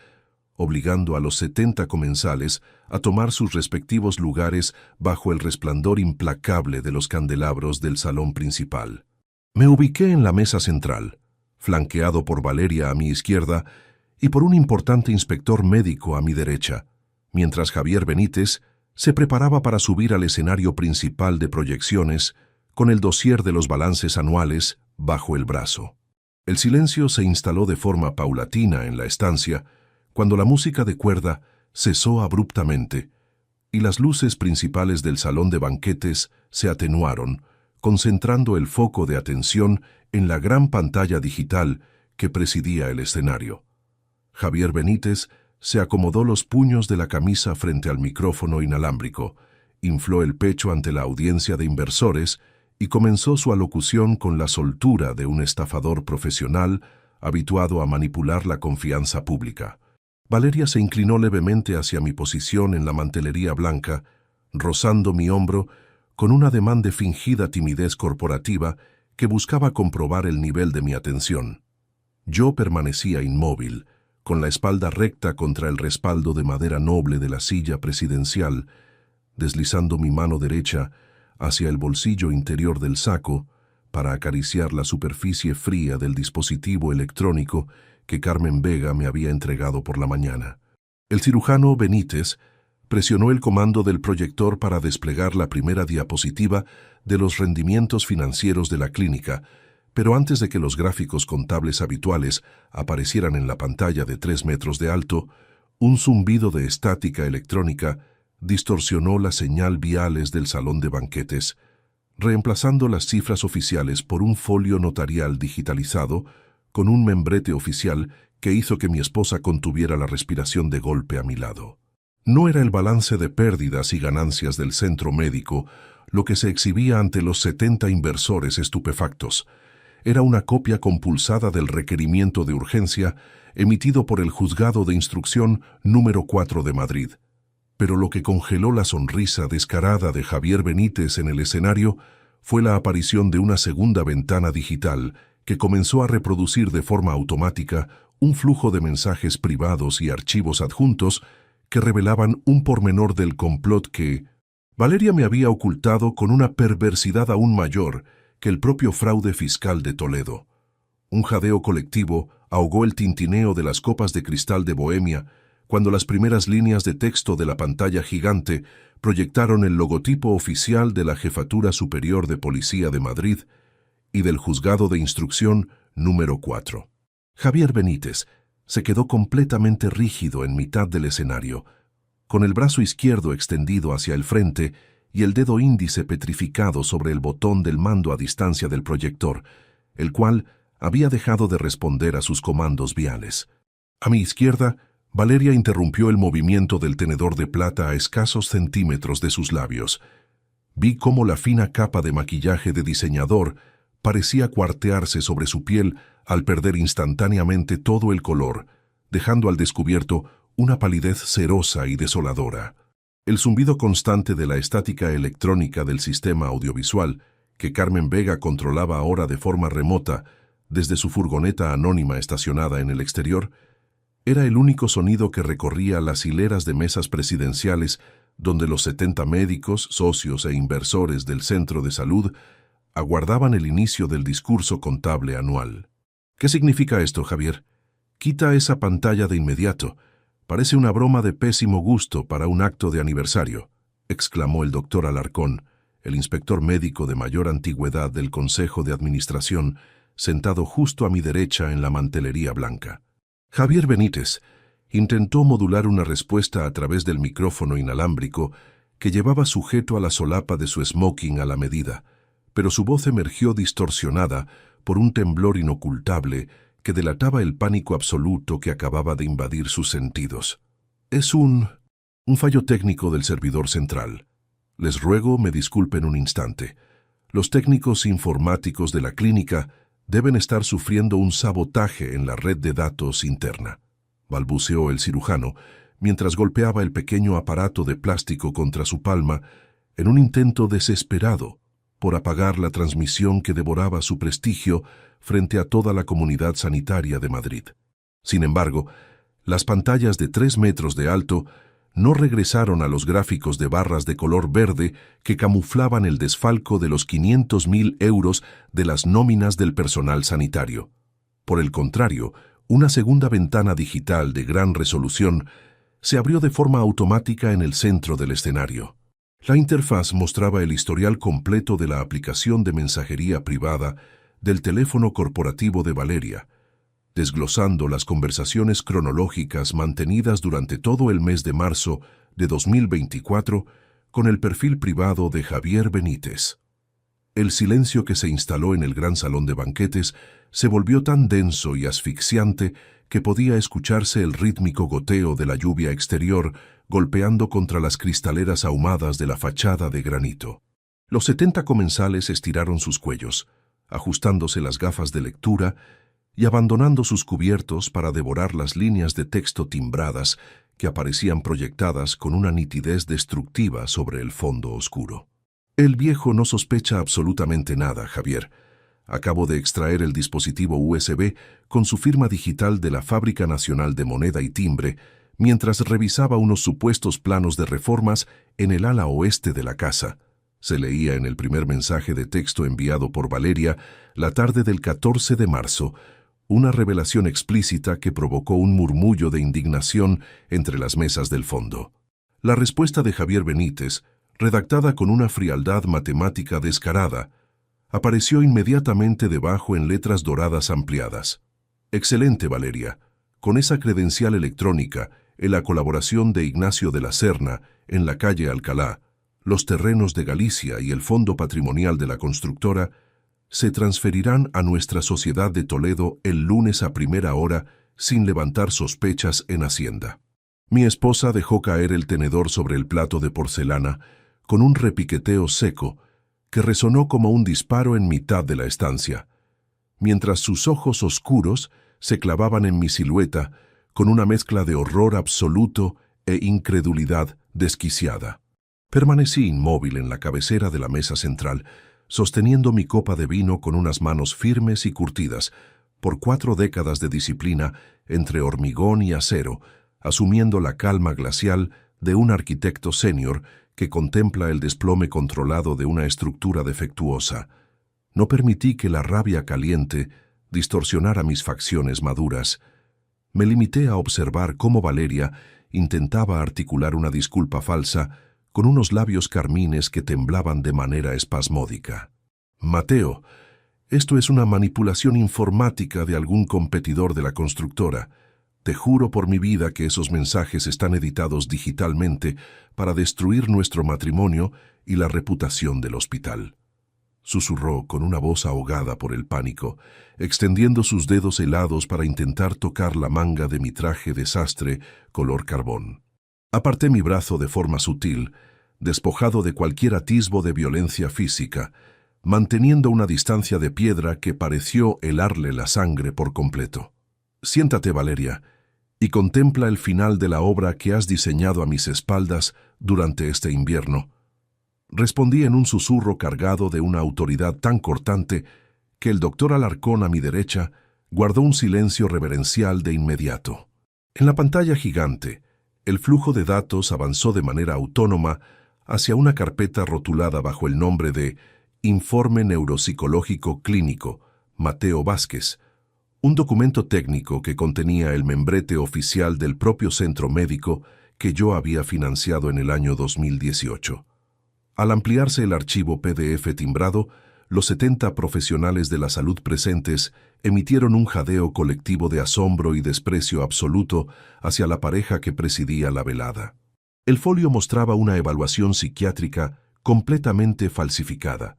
obligando a los 70 comensales a tomar sus respectivos lugares bajo el resplandor implacable de los candelabros del salón principal. Me ubiqué en la mesa central, flanqueado por Valeria a mi izquierda y por un importante inspector médico a mi derecha, mientras Javier Benítez se preparaba para subir al escenario principal de proyecciones con el dossier de los balances anuales bajo el brazo. El silencio se instaló de forma paulatina en la estancia cuando la música de cuerda cesó abruptamente y las luces principales del salón de banquetes se atenuaron, concentrando el foco de atención en la gran pantalla digital que presidía el escenario. Javier Benítez se acomodó los puños de la camisa frente al micrófono inalámbrico, infló el pecho ante la audiencia de inversores y comenzó su alocución con la soltura de un estafador profesional habituado a manipular la confianza pública. Valeria se inclinó levemente hacia mi posición en la mantelería blanca, rozando mi hombro con un ademán de fingida timidez corporativa que buscaba comprobar el nivel de mi atención. Yo permanecía inmóvil, con la espalda recta contra el respaldo de madera noble de la silla presidencial, deslizando mi mano derecha hacia el bolsillo interior del saco para acariciar la superficie fría del dispositivo electrónico que Carmen Vega me había entregado por la mañana. El cirujano Benítez presionó el comando del proyector para desplegar la primera diapositiva de los rendimientos financieros de la clínica, pero antes de que los gráficos contables habituales aparecieran en la pantalla de 3 metros de alto, un zumbido de estática electrónica distorsionó las señal viales del salón de banquetes, reemplazando las cifras oficiales por un folio notarial digitalizado con un membrete oficial que hizo que mi esposa contuviera la respiración de golpe a mi lado. No era el balance de pérdidas y ganancias del centro médico lo que se exhibía ante los 70 inversores estupefactos. Era una copia compulsada del requerimiento de urgencia emitido por el Juzgado de Instrucción número 4 de Madrid. Pero lo que congeló la sonrisa descarada de Javier Benítez en el escenario fue la aparición de una segunda ventana digital que comenzó a reproducir de forma automática un flujo de mensajes privados y archivos adjuntos que revelaban un pormenor del complot que Valeria me había ocultado con una perversidad aún mayor que el propio fraude fiscal de Toledo. Un jadeo colectivo ahogó el tintineo de las copas de cristal de Bohemia cuando las primeras líneas de texto de la pantalla gigante proyectaron el logotipo oficial de la Jefatura Superior de Policía de Madrid y del Juzgado de Instrucción número 4. Javier Benítez se quedó completamente rígido en mitad del escenario, con el brazo izquierdo extendido hacia el frente y el dedo índice petrificado sobre el botón del mando a distancia del proyector, el cual había dejado de responder a sus comandos viales. A mi izquierda, Valeria interrumpió el movimiento del tenedor de plata a escasos centímetros de sus labios. Vi cómo la fina capa de maquillaje de diseñador parecía cuartearse sobre su piel al perder instantáneamente todo el color, dejando al descubierto una palidez cerosa y desoladora. El zumbido constante de la estática electrónica del sistema audiovisual, que Carmen Vega controlaba ahora de forma remota desde su furgoneta anónima estacionada en el exterior, era el único sonido que recorría las hileras de mesas presidenciales donde los 70 médicos, socios e inversores del centro de salud aguardaban el inicio del discurso contable anual. ¿Qué significa esto, Javier? Quita esa pantalla de inmediato. Parece una broma de pésimo gusto para un acto de aniversario, exclamó el doctor Alarcón, el inspector médico de mayor antigüedad del Consejo de Administración, sentado justo a mi derecha en la mantelería blanca. Javier Benítez intentó modular una respuesta a través del micrófono inalámbrico que llevaba sujeto a la solapa de su smoking a la medida, pero su voz emergió distorsionada por un temblor inocultable que delataba el pánico absoluto que acababa de invadir sus sentidos. Es un fallo técnico del servidor central. Les ruego me disculpen un instante. Los técnicos informáticos de la clínica deben estar sufriendo un sabotaje en la red de datos interna, balbuceó el cirujano, mientras golpeaba el pequeño aparato de plástico contra su palma en un intento desesperado por apagar la transmisión que devoraba su prestigio frente a toda la comunidad sanitaria de Madrid. Sin embargo, las pantallas de 3 metros de alto no regresaron a los gráficos de barras de color verde que camuflaban el desfalco de los 500.000 euros de las nóminas del personal sanitario. Por el contrario, una segunda ventana digital de gran resolución se abrió de forma automática en el centro del escenario. La interfaz mostraba el historial completo de la aplicación de mensajería privada del teléfono corporativo de Valeria, desglosando las conversaciones cronológicas mantenidas durante todo el mes de marzo de 2024 con el perfil privado de Javier Benítez. El silencio que se instaló en el gran salón de banquetes se volvió tan denso y asfixiante que podía escucharse el rítmico goteo de la lluvia exterior golpeando contra las cristaleras ahumadas de la fachada de granito. Los 70 comensales estiraron sus cuellos, ajustándose las gafas de lectura y abandonando sus cubiertos para devorar las líneas de texto timbradas que aparecían proyectadas con una nitidez destructiva sobre el fondo oscuro. El viejo no sospecha absolutamente nada, Javier. Acabo de extraer el dispositivo USB con su firma digital de la Fábrica Nacional de Moneda y Timbre mientras revisaba unos supuestos planos de reformas en el ala oeste de la casa. Se leía en el primer mensaje de texto enviado por Valeria la tarde del 14 de marzo, una revelación explícita que provocó un murmullo de indignación entre las mesas del fondo. La respuesta de Javier Benítez, redactada con una frialdad matemática descarada, apareció inmediatamente debajo en letras doradas ampliadas. Excelente, Valeria. Con esa credencial electrónica, en la colaboración de Ignacio de la Serna, en la calle Alcalá, los terrenos de Galicia y el fondo patrimonial de la constructora se transferirán a nuestra sociedad de Toledo el lunes a primera hora sin levantar sospechas en Hacienda. Mi esposa dejó caer el tenedor sobre el plato de porcelana con un repiqueteo seco que resonó como un disparo en mitad de la estancia, mientras sus ojos oscuros se clavaban en mi silueta con una mezcla de horror absoluto e incredulidad desquiciada. Permanecí inmóvil en la cabecera de la mesa central, sosteniendo mi copa de vino con unas manos firmes y curtidas por 4 décadas de disciplina entre hormigón y acero, asumiendo la calma glacial de un arquitecto senior que contempla el desplome controlado de una estructura defectuosa. No permití que la rabia caliente distorsionara mis facciones maduras. Me limité a observar cómo Valeria intentaba articular una disculpa falsa con unos labios carmines que temblaban de manera espasmódica. Mateo, esto es una manipulación informática de algún competidor de la constructora. Te juro por mi vida que esos mensajes están editados digitalmente para destruir nuestro matrimonio y la reputación del hospital. Susurró con una voz ahogada por el pánico, extendiendo sus dedos helados para intentar tocar la manga de mi traje de sastre color carbón. Aparté mi brazo de forma sutil, despojado de cualquier atisbo de violencia física, manteniendo una distancia de piedra que pareció helarle la sangre por completo. Siéntate, Valeria, y contempla el final de la obra que has diseñado a mis espaldas durante este invierno. Respondí en un susurro cargado de una autoridad tan cortante que el doctor Alarcón a mi derecha guardó un silencio reverencial de inmediato. En la pantalla gigante, El flujo de datos avanzó de manera autónoma hacia una carpeta rotulada bajo el nombre de Informe Neuropsicológico Clínico, Mateo Vázquez, un documento técnico que contenía el membrete oficial del propio centro médico que yo había financiado en el año 2018. Al ampliarse el archivo PDF timbrado, los 70 profesionales de la salud presentes emitieron un jadeo colectivo de asombro y desprecio absoluto hacia la pareja que presidía la velada. El folio mostraba una evaluación psiquiátrica completamente falsificada,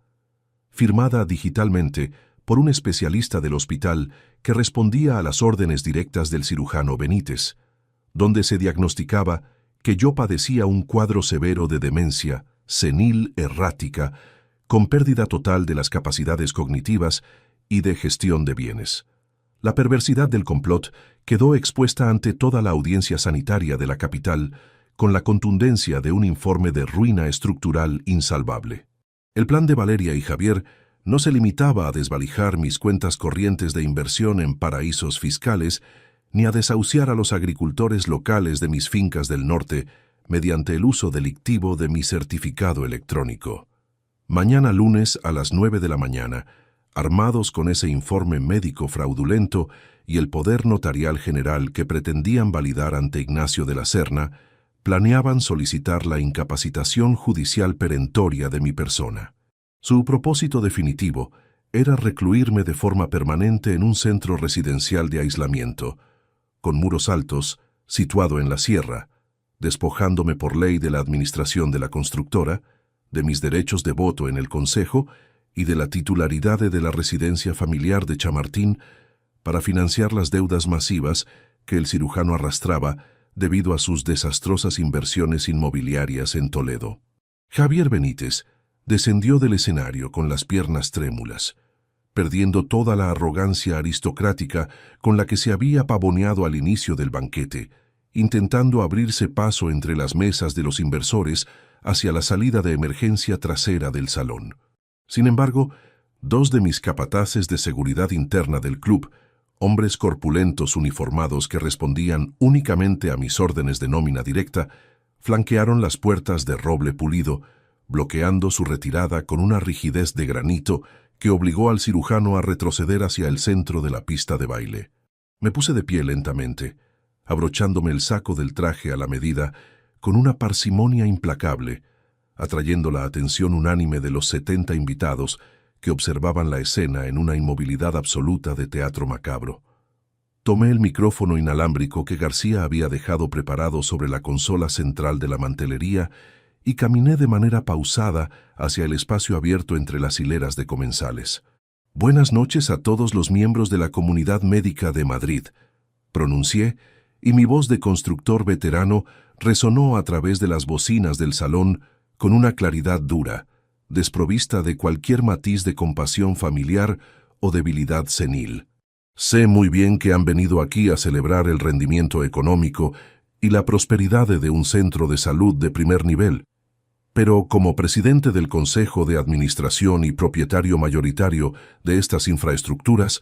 firmada digitalmente por un especialista del hospital que respondía a las órdenes directas del cirujano Benítez, donde se diagnosticaba que yo padecía un cuadro severo de demencia senil errática, con pérdida total de las capacidades cognitivas y de gestión de bienes. La perversidad del complot quedó expuesta ante toda la audiencia sanitaria de la capital con la contundencia de un informe de ruina estructural insalvable. El plan de Valeria y Javier no se limitaba a desvalijar mis cuentas corrientes de inversión en paraísos fiscales, ni a desahuciar a los agricultores locales de mis fincas del norte mediante el uso delictivo de mi certificado electrónico. Mañana lunes a las 9 de la mañana, armados con ese informe médico fraudulento y el poder notarial general que pretendían validar ante Ignacio de la Serna, planeaban solicitar la incapacitación judicial perentoria de mi persona. Su propósito definitivo era recluirme de forma permanente en un centro residencial de aislamiento, con muros altos, situado en la sierra, despojándome por ley de la administración de la constructora, de mis derechos de voto en el Consejo y de la titularidad de la residencia familiar de Chamartín para financiar las deudas masivas que el cirujano arrastraba debido a sus desastrosas inversiones inmobiliarias en Toledo. Javier Benítez descendió del escenario con las piernas trémulas, perdiendo toda la arrogancia aristocrática con la que se había pavoneado al inicio del banquete, intentando abrirse paso entre las mesas de los inversores hacia la salida de emergencia trasera del salón. Sin embargo, dos de mis capataces de seguridad interna del club, hombres corpulentos uniformados que respondían únicamente a mis órdenes de nómina directa, flanquearon las puertas de roble pulido, bloqueando su retirada con una rigidez de granito que obligó al cirujano a retroceder hacia el centro de la pista de baile. Me puse de pie lentamente, abrochándome el saco del traje a la medida, con una parsimonia implacable, atrayendo la atención unánime de los 70 invitados que observaban la escena en una inmovilidad absoluta de teatro macabro. Tomé el micrófono inalámbrico que García había dejado preparado sobre la consola central de la mantelería y caminé de manera pausada hacia el espacio abierto entre las hileras de comensales. «Buenas noches a todos los miembros de la Comunidad Médica de Madrid», pronuncié, y mi voz de constructor veterano resonó a través de las bocinas del salón con una claridad dura, desprovista de cualquier matiz de compasión familiar o debilidad senil. «Sé muy bien que han venido aquí a celebrar el rendimiento económico y la prosperidad de un centro de salud de primer nivel, pero como presidente del Consejo de Administración y propietario mayoritario de estas infraestructuras,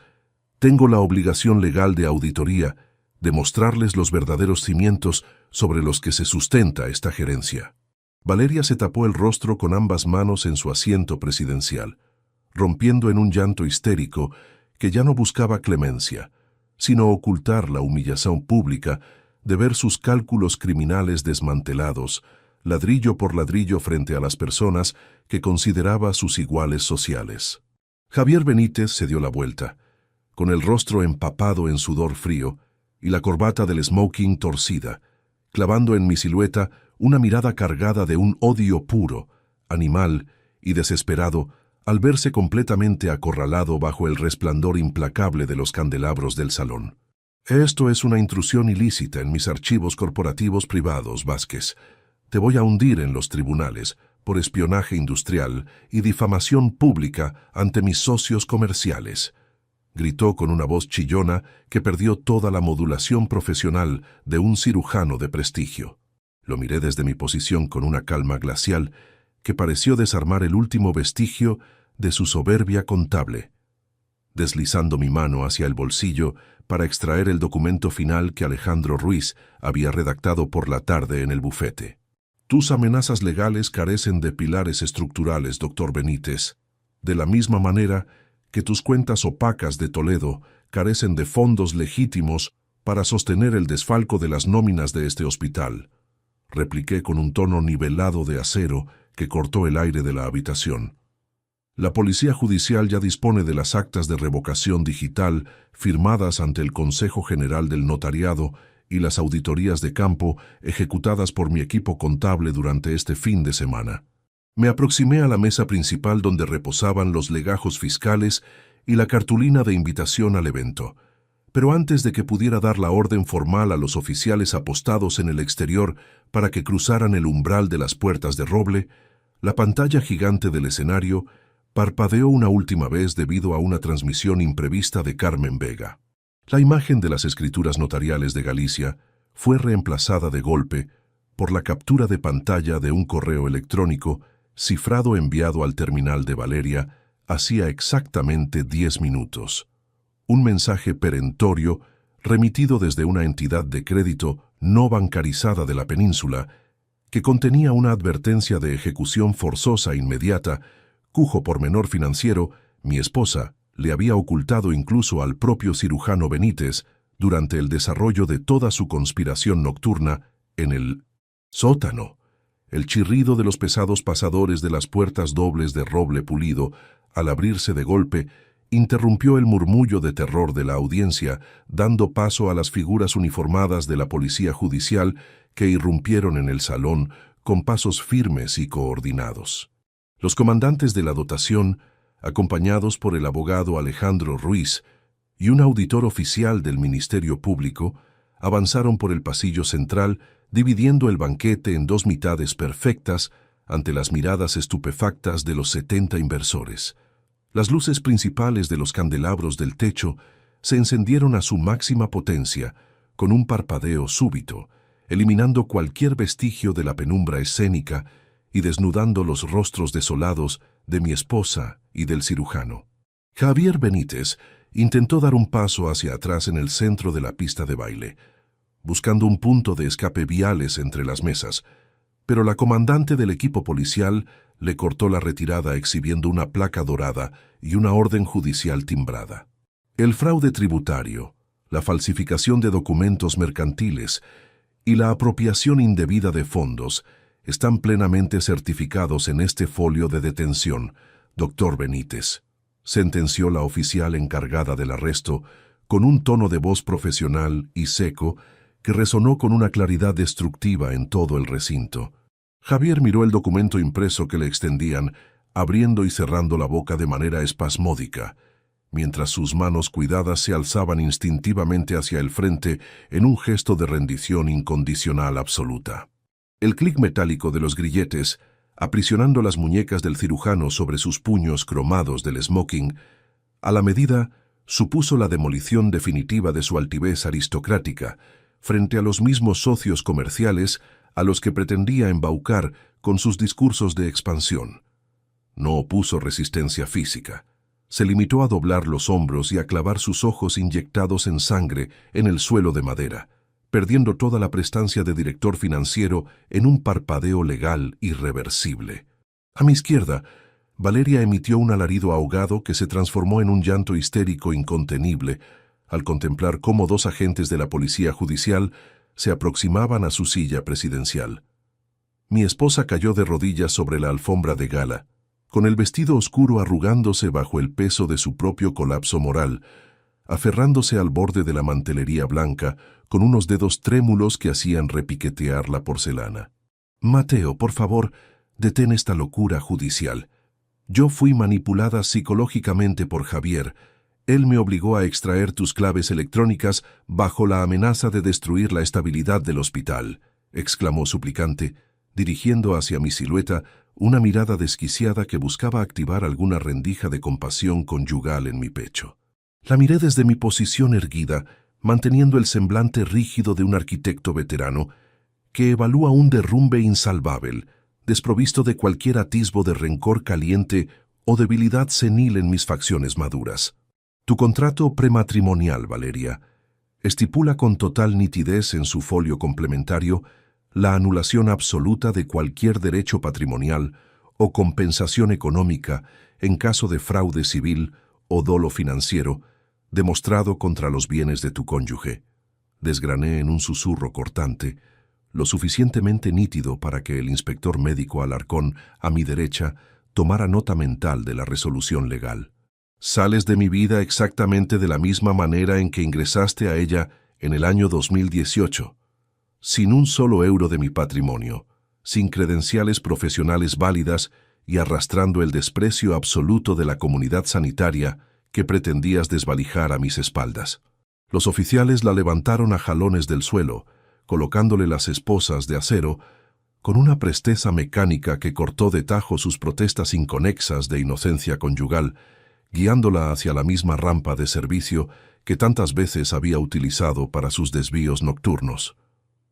tengo la obligación legal de auditoría de mostrarles los verdaderos cimientos sobre los que se sustenta esta gerencia». Valeria se tapó el rostro con ambas manos en su asiento presidencial, rompiendo en un llanto histérico que ya no buscaba clemencia, sino ocultar la humillación pública de ver sus cálculos criminales desmantelados, ladrillo por ladrillo frente a las personas que consideraba sus iguales sociales. Javier Benítez se dio la vuelta, con el rostro empapado en sudor frío y la corbata del smoking torcida, clavando en mi silueta una mirada cargada de un odio puro, animal y desesperado al verse completamente acorralado bajo el resplandor implacable de los candelabros del salón. «Esto es una intrusión ilícita en mis archivos corporativos privados, Vázquez. Te voy a hundir en los tribunales por espionaje industrial y difamación pública ante mis socios comerciales», gritó con una voz chillona que perdió toda la modulación profesional de un cirujano de prestigio. Lo miré desde mi posición con una calma glacial que pareció desarmar el último vestigio de su soberbia contable. deslizando mi mano hacia el bolsillo para extraer el documento final que Alejandro Ruiz había redactado por la tarde en el bufete. Tus amenazas legales carecen de pilares estructurales, doctor Benítez, de la misma manera que tus cuentas opacas de Toledo carecen de fondos legítimos para sostener el desfalco de las nóminas de este hospital, repliqué con un tono nivelado de acero que cortó el aire de la habitación. La Policía Judicial ya dispone de las actas de revocación digital firmadas ante el Consejo General del Notariado y las auditorías de campo ejecutadas por mi equipo contable durante este fin de semana. Me aproximé a la mesa principal donde reposaban los legajos fiscales y la cartulina de invitación al evento. Pero antes de que pudiera dar la orden formal a los oficiales apostados en el exterior para que cruzaran el umbral de las puertas de roble, la pantalla gigante del escenario parpadeó una última vez debido a una transmisión imprevista de Carmen Vega. La imagen de las escrituras notariales de Galicia fue reemplazada de golpe por la captura de pantalla de un correo electrónico cifrado enviado al terminal de Valeria hacía exactamente 10 minutos. Un mensaje perentorio remitido desde una entidad de crédito no bancarizada de la península que contenía una advertencia de ejecución forzosa inmediata cuyo pormenor financiero mi esposa le había ocultado incluso al propio cirujano Benítez durante el desarrollo de toda su conspiración nocturna en el sótano. El chirrido de los pesados pasadores de las puertas dobles de roble pulido, al abrirse de golpe, interrumpió el murmullo de terror de la audiencia, dando paso a las figuras uniformadas de la policía judicial que irrumpieron en el salón con pasos firmes y coordinados. Los comandantes de la dotación, acompañados por el abogado Alejandro Ruiz y un auditor oficial del Ministerio Público, avanzaron por el pasillo central, dividiendo el banquete en dos mitades perfectas ante las miradas estupefactas de los 70 inversores. Las luces principales de los candelabros del techo se encendieron a su máxima potencia, con un parpadeo súbito, eliminando cualquier vestigio de la penumbra escénica y desnudando los rostros desolados de mi esposa y del cirujano. Javier Benítez intentó dar un paso hacia atrás en el centro de la pista de baile, buscando un punto de escape viales entre las mesas, pero la comandante del equipo policial le cortó la retirada exhibiendo una placa dorada y una orden judicial timbrada. El fraude tributario, la falsificación de documentos mercantiles y la apropiación indebida de fondos están plenamente certificados en este folio de detención, doctor Benítez, sentenció la oficial encargada del arresto con un tono de voz profesional y seco que resonó con una claridad destructiva en todo el recinto. Javier miró el documento impreso que le extendían, abriendo y cerrando la boca de manera espasmódica, mientras sus manos cuidadas se alzaban instintivamente hacia el frente en un gesto de rendición incondicional absoluta. El clic metálico de los grilletes, aprisionando las muñecas del cirujano sobre sus puños cromados del smoking, a la medida supuso la demolición definitiva de su altivez aristocrática frente a los mismos socios comerciales a los que pretendía embaucar con sus discursos de expansión. No opuso resistencia física. Se limitó a doblar los hombros y a clavar sus ojos inyectados en sangre en el suelo de madera, perdiendo toda la prestancia de director financiero en un parpadeo legal irreversible. A mi izquierda, Valeria emitió un alarido ahogado que se transformó en un llanto histérico incontenible al contemplar cómo dos agentes de la policía judicial se aproximaban a su silla presidencial. Mi esposa cayó de rodillas sobre la alfombra de gala, con el vestido oscuro arrugándose bajo el peso de su propio colapso moral, aferrándose al borde de la mantelería blanca con unos dedos trémulos que hacían repiquetear la porcelana. Mateo, por favor, detén esta locura judicial. Yo fui manipulada psicológicamente por Javier. Él me obligó a extraer tus claves electrónicas bajo la amenaza de destruir la estabilidad del hospital, exclamó suplicante, dirigiendo hacia mi silueta una mirada desquiciada que buscaba activar alguna rendija de compasión conyugal en mi pecho. La miré desde mi posición erguida, manteniendo el semblante rígido de un arquitecto veterano que evalúa un derrumbe insalvable, desprovisto de cualquier atisbo de rencor caliente o debilidad senil en mis facciones maduras. Tu contrato prematrimonial, Valeria, estipula con total nitidez en su folio complementario la anulación absoluta de cualquier derecho patrimonial o compensación económica en caso de fraude civil o dolo financiero demostrado contra los bienes de tu cónyuge. Desgrané en un susurro cortante, lo suficientemente nítido para que el inspector médico Alarcón, a mi derecha, tomara nota mental de la resolución legal. Sales de mi vida exactamente de la misma manera en que ingresaste a ella en el año 2018, sin un solo euro de mi patrimonio, sin credenciales profesionales válidas y arrastrando el desprecio absoluto de la comunidad sanitaria que pretendías desvalijar a mis espaldas. Los oficiales la levantaron a jalones del suelo, colocándole las esposas de acero con una presteza mecánica que cortó de tajo sus protestas inconexas de inocencia conyugal, guiándola hacia la misma rampa de servicio que tantas veces había utilizado para sus desvíos nocturnos.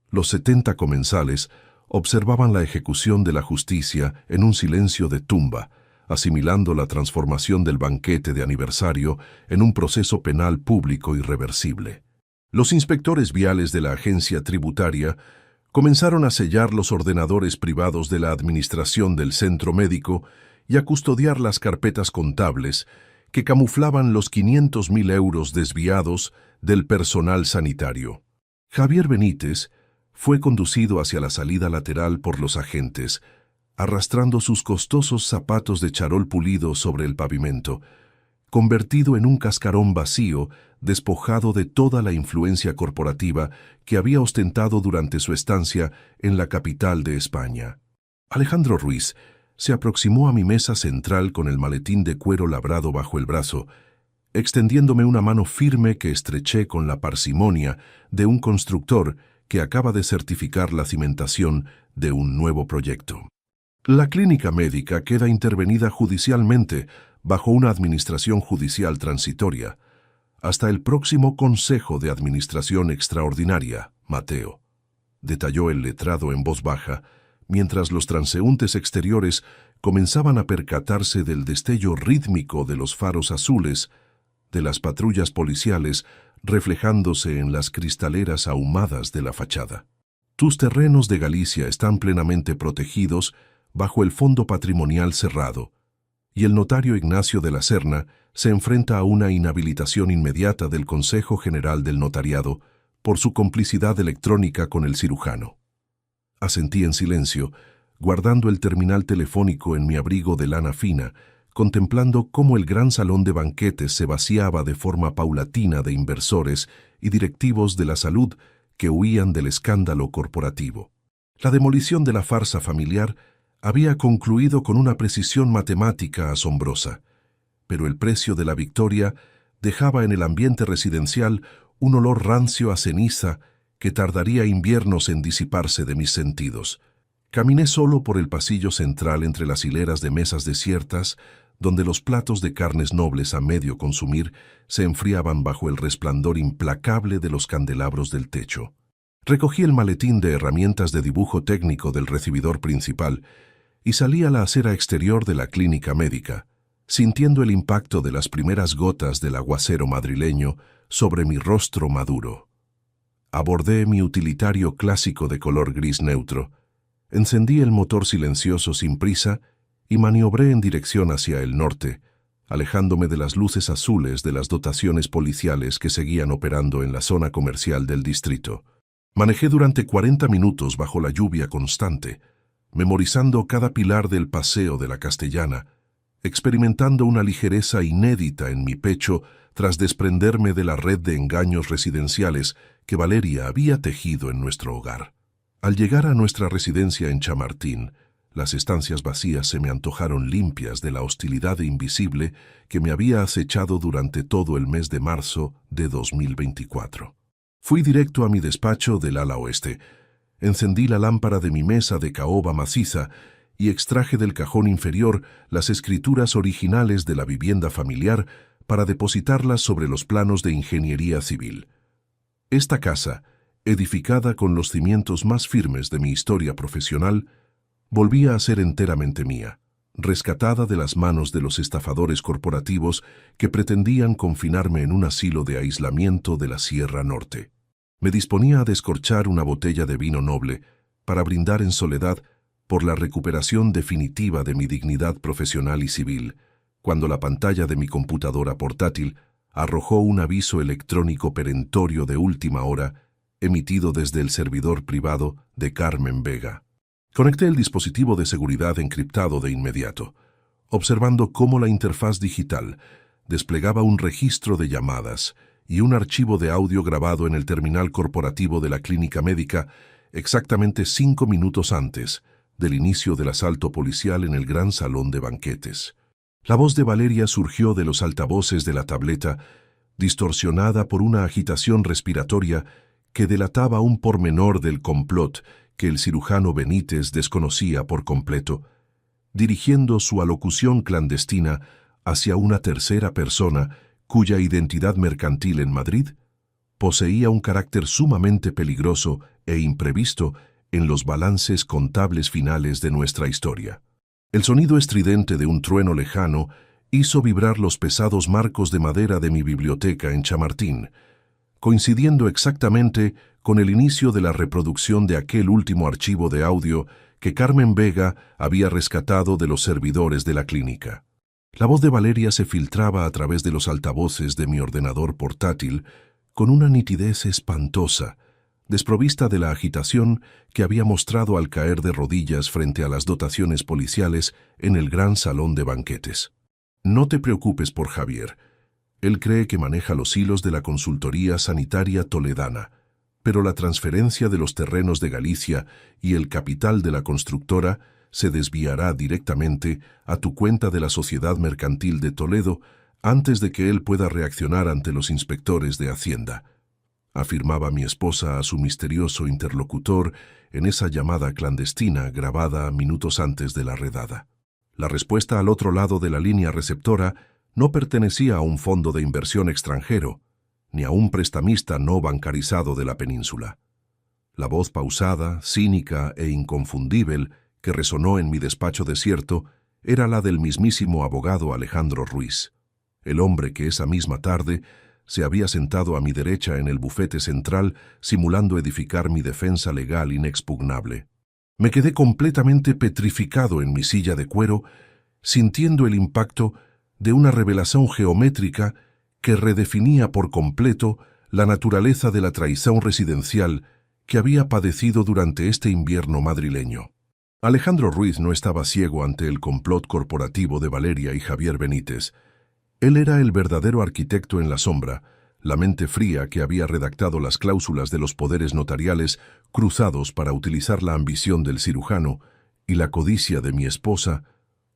Los 70 comensales observaban la ejecución de la justicia en un silencio de tumba, asimilando la transformación del banquete de aniversario en un proceso penal público irreversible. Los inspectores viales de la agencia tributaria comenzaron a sellar los ordenadores privados de la administración del centro médico y a custodiar las carpetas contables que camuflaban los 500.000 euros desviados del personal sanitario. Javier Benítez fue conducido hacia la salida lateral por los agentes, arrastrando sus costosos zapatos de charol pulido sobre el pavimento, convertido en un cascarón vacío, despojado de toda la influencia corporativa que había ostentado durante su estancia en la capital de España. Alejandro Ruiz se aproximó a mi mesa central con el maletín de cuero labrado bajo el brazo, extendiéndome una mano firme que estreché con la parsimonia de un constructor que acaba de certificar la cimentación de un nuevo proyecto. La clínica médica queda intervenida judicialmente bajo una administración judicial transitoria, hasta el próximo Consejo de Administración Extraordinaria, Mateo, detalló el letrado en voz baja, mientras los transeúntes exteriores comenzaban a percatarse del destello rítmico de los faros azules de las patrullas policiales reflejándose en las cristaleras ahumadas de la fachada. Tus terrenos de Galicia están plenamente protegidos bajo el fondo patrimonial cerrado, y el notario Ignacio de la Serna se enfrenta a una inhabilitación inmediata del Consejo General del Notariado por su complicidad electrónica con el cirujano. Asentí en silencio, guardando el terminal telefónico en mi abrigo de lana fina, contemplando cómo el gran salón de banquetes se vaciaba de forma paulatina de inversores y directivos de la salud que huían del escándalo corporativo. La demolición de la farsa familiar había concluido con una precisión matemática asombrosa, pero el precio de la victoria dejaba en el ambiente residencial un olor rancio a ceniza que tardaría inviernos en disiparse de mis sentidos. Caminé solo por el pasillo central entre las hileras de mesas desiertas, donde los platos de carnes nobles a medio consumir se enfriaban bajo el resplandor implacable de los candelabros del techo. Recogí el maletín de herramientas de dibujo técnico del recibidor principal y salí a la acera exterior de la clínica médica, sintiendo el impacto de las primeras gotas del aguacero madrileño sobre mi rostro maduro. Abordé mi utilitario clásico de color gris neutro, encendí el motor silencioso sin prisa y maniobré en dirección hacia el norte, alejándome de las luces azules de las dotaciones policiales que seguían operando en la zona comercial del distrito. Manejé durante 40 minutos bajo la lluvia constante, memorizando cada pilar del paseo de la Castellana, experimentando una ligereza inédita en mi pecho tras desprenderme de la red de engaños residenciales que Valeria había tejido en nuestro hogar. Al llegar a nuestra residencia en Chamartín, las estancias vacías se me antojaron limpias de la hostilidad invisible que me había acechado durante todo el mes de marzo de 2024. Fui directo a mi despacho del ala oeste, encendí la lámpara de mi mesa de caoba maciza y extraje del cajón inferior las escrituras originales de la vivienda familiar para depositarlas sobre los planos de ingeniería civil. Esta casa, edificada con los cimientos más firmes de mi historia profesional, volvía a ser enteramente mía, rescatada de las manos de los estafadores corporativos que pretendían confinarme en un asilo de aislamiento de la Sierra Norte. Me disponía a descorchar una botella de vino noble para brindar en soledad por la recuperación definitiva de mi dignidad profesional y civil, cuando la pantalla de mi computadora portátil arrojó un aviso electrónico perentorio de última hora emitido desde el servidor privado de Carmen Vega. Conecté el dispositivo de seguridad encriptado de inmediato, observando cómo la interfaz digital desplegaba un registro de llamadas y un archivo de audio grabado en el terminal corporativo de la clínica médica exactamente 5 minutos antes del inicio del asalto policial en el gran salón de banquetes. La voz de Valeria surgió de los altavoces de la tableta, distorsionada por una agitación respiratoria que delataba un pormenor del complot que el cirujano Benítez desconocía por completo, dirigiendo su alocución clandestina hacia una tercera persona cuya identidad mercantil en Madrid poseía un carácter sumamente peligroso e imprevisto en los balances contables finales de nuestra historia. El sonido estridente de un trueno lejano hizo vibrar los pesados marcos de madera de mi biblioteca en Chamartín, coincidiendo exactamente con el inicio de la reproducción de aquel último archivo de audio que Carmen Vega había rescatado de los servidores de la clínica. La voz de Valeria se filtraba a través de los altavoces de mi ordenador portátil con una nitidez espantosa, desprovista de la agitación que había mostrado al caer de rodillas frente a las dotaciones policiales en el gran salón de banquetes. No te preocupes por Javier. Él cree que maneja los hilos de la consultoría sanitaria toledana, pero la transferencia de los terrenos de Galicia y el capital de la constructora se desviará directamente a tu cuenta de la Sociedad Mercantil de Toledo antes de que él pueda reaccionar ante los inspectores de Hacienda, afirmaba mi esposa a su misterioso interlocutor en esa llamada clandestina grabada minutos antes de la redada. La respuesta al otro lado de la línea receptora no pertenecía a un fondo de inversión extranjero, ni a un prestamista no bancarizado de la península. La voz pausada, cínica e inconfundible que resonó en mi despacho desierto era la del mismísimo abogado Alejandro Ruiz, el hombre que esa misma tarde se había sentado a mi derecha en el bufete central simulando edificar mi defensa legal inexpugnable. Me quedé completamente petrificado en mi silla de cuero, sintiendo el impacto de una revelación geométrica que redefinía por completo la naturaleza de la traición residencial que había padecido durante este invierno madrileño. Alejandro Ruiz no estaba ciego ante el complot corporativo de Valeria y Javier Benítez. Él era el verdadero arquitecto en la sombra, la mente fría que había redactado las cláusulas de los poderes notariales cruzados para utilizar la ambición del cirujano y la codicia de mi esposa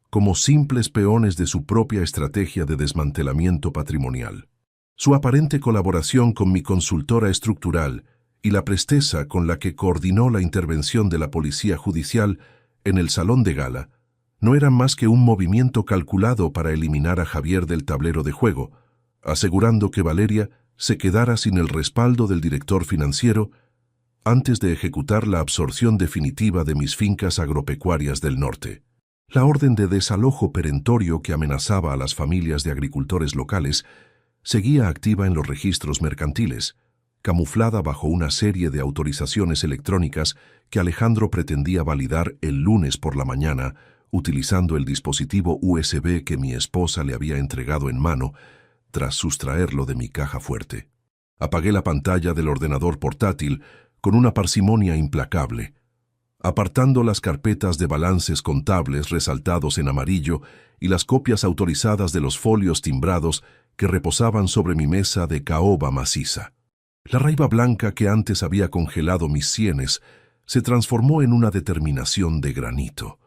como simples peones de su propia estrategia de desmantelamiento patrimonial. Su aparente colaboración con mi consultora estructural y la presteza con la que coordinó la intervención de la policía judicial en el salón de gala no eran más que un movimiento calculado para eliminar a Javier del tablero de juego, asegurando que Valeria se quedara sin el respaldo del director financiero antes de ejecutar la absorción definitiva de mis fincas agropecuarias del norte. La orden de desalojo perentorio que amenazaba a las familias de agricultores locales seguía activa en los registros mercantiles, camuflada bajo una serie de autorizaciones electrónicas que Alejandro pretendía validar el lunes por la mañana, utilizando el dispositivo USB que mi esposa le había entregado en mano tras sustraerlo de mi caja fuerte. Apagué la pantalla del ordenador portátil con una parsimonia implacable, apartando las carpetas de balances contables resaltados en amarillo y las copias autorizadas de los folios timbrados que reposaban sobre mi mesa de caoba maciza. La raiva blanca que antes había congelado mis sienes se transformó en una determinación de granito.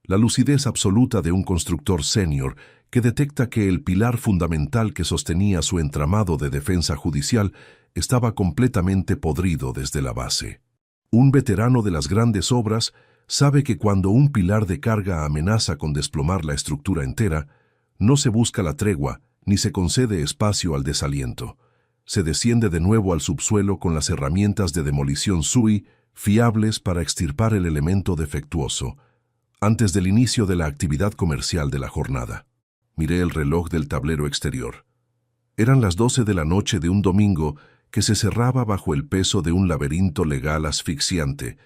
La lucidez absoluta de un constructor senior que detecta que el pilar fundamental que sostenía su entramado de defensa judicial estaba completamente podrido desde la base. Un veterano de las grandes obras sabe que cuando un pilar de carga amenaza con desplomar la estructura entera, no se busca la tregua ni se concede espacio al desaliento. Se desciende de nuevo al subsuelo con las herramientas de demolición SUI fiables para extirpar el elemento defectuoso, antes del inicio de la actividad comercial de la jornada. Miré el reloj del tablero exterior. Eran las 12 de la noche de un domingo que se cerraba bajo el peso de un laberinto legal asfixiante,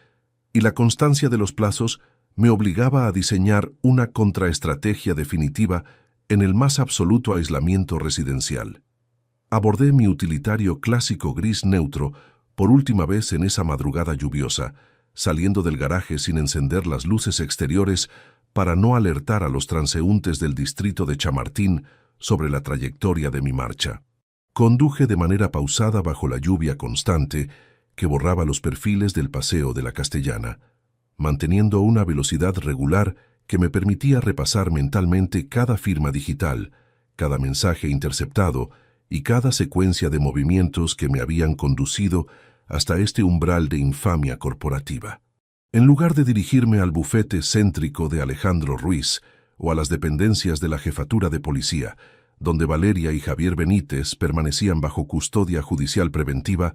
y la constancia de los plazos me obligaba a diseñar una contraestrategia definitiva en el más absoluto aislamiento residencial. Abordé mi utilitario clásico gris neutro por última vez en esa madrugada lluviosa, saliendo del garaje sin encender las luces exteriores para no alertar a los transeúntes del distrito de Chamartín sobre la trayectoria de mi marcha. Conduje de manera pausada bajo la lluvia constante que borraba los perfiles del paseo de la Castellana, manteniendo una velocidad regular que me permitía repasar mentalmente cada firma digital, cada mensaje interceptado y cada secuencia de movimientos que me habían conducido hasta este umbral de infamia corporativa. En lugar de dirigirme al bufete céntrico de Alejandro Ruiz o a las dependencias de la jefatura de policía, donde Valeria y Javier Benítez permanecían bajo custodia judicial preventiva,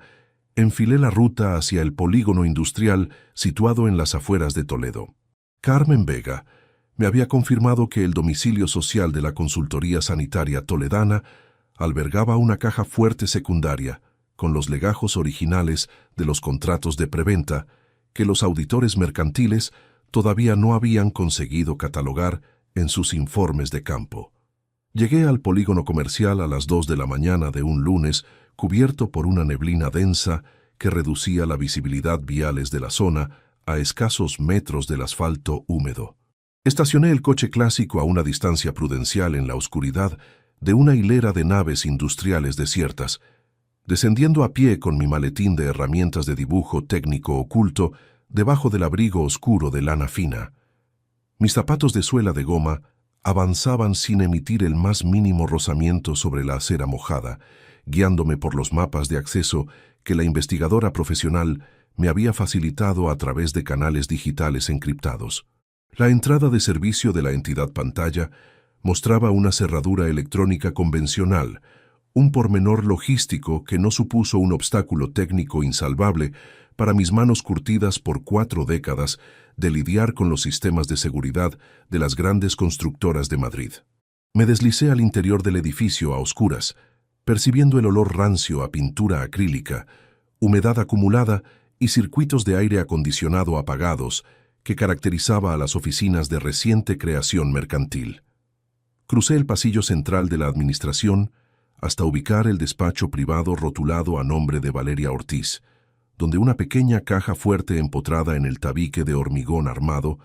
enfilé la ruta hacia el polígono industrial situado en las afueras de Toledo. Carmen Vega me había confirmado que el domicilio social de la consultoría sanitaria toledana albergaba una caja fuerte secundaria con los legajos originales de los contratos de preventa que los auditores mercantiles todavía no habían conseguido catalogar en sus informes de campo. Llegué al polígono comercial a las 2 de la mañana de un lunes, cubierto por una neblina densa que reducía la visibilidad viales de la zona a escasos metros del asfalto húmedo. Estacioné el coche clásico a una distancia prudencial en la oscuridad de una hilera de naves industriales desiertas, descendiendo a pie con mi maletín de herramientas de dibujo técnico oculto debajo del abrigo oscuro de lana fina. Mis zapatos de suela de goma avanzaban sin emitir el más mínimo rozamiento sobre la acera mojada, guiándome por los mapas de acceso que la investigadora profesional me había facilitado a través de canales digitales encriptados. La entrada de servicio de la entidad pantalla mostraba una cerradura electrónica convencional, un pormenor logístico que no supuso un obstáculo técnico insalvable para mis manos curtidas por 4 décadas de lidiar con los sistemas de seguridad de las grandes constructoras de Madrid. Me deslicé al interior del edificio a oscuras, percibiendo el olor rancio a pintura acrílica, humedad acumulada y circuitos de aire acondicionado apagados que caracterizaba a las oficinas de reciente creación mercantil. Crucé el pasillo central de la administración hasta ubicar el despacho privado rotulado a nombre de Valeria Ortiz, donde una pequeña caja fuerte empotrada en el tabique de hormigón armado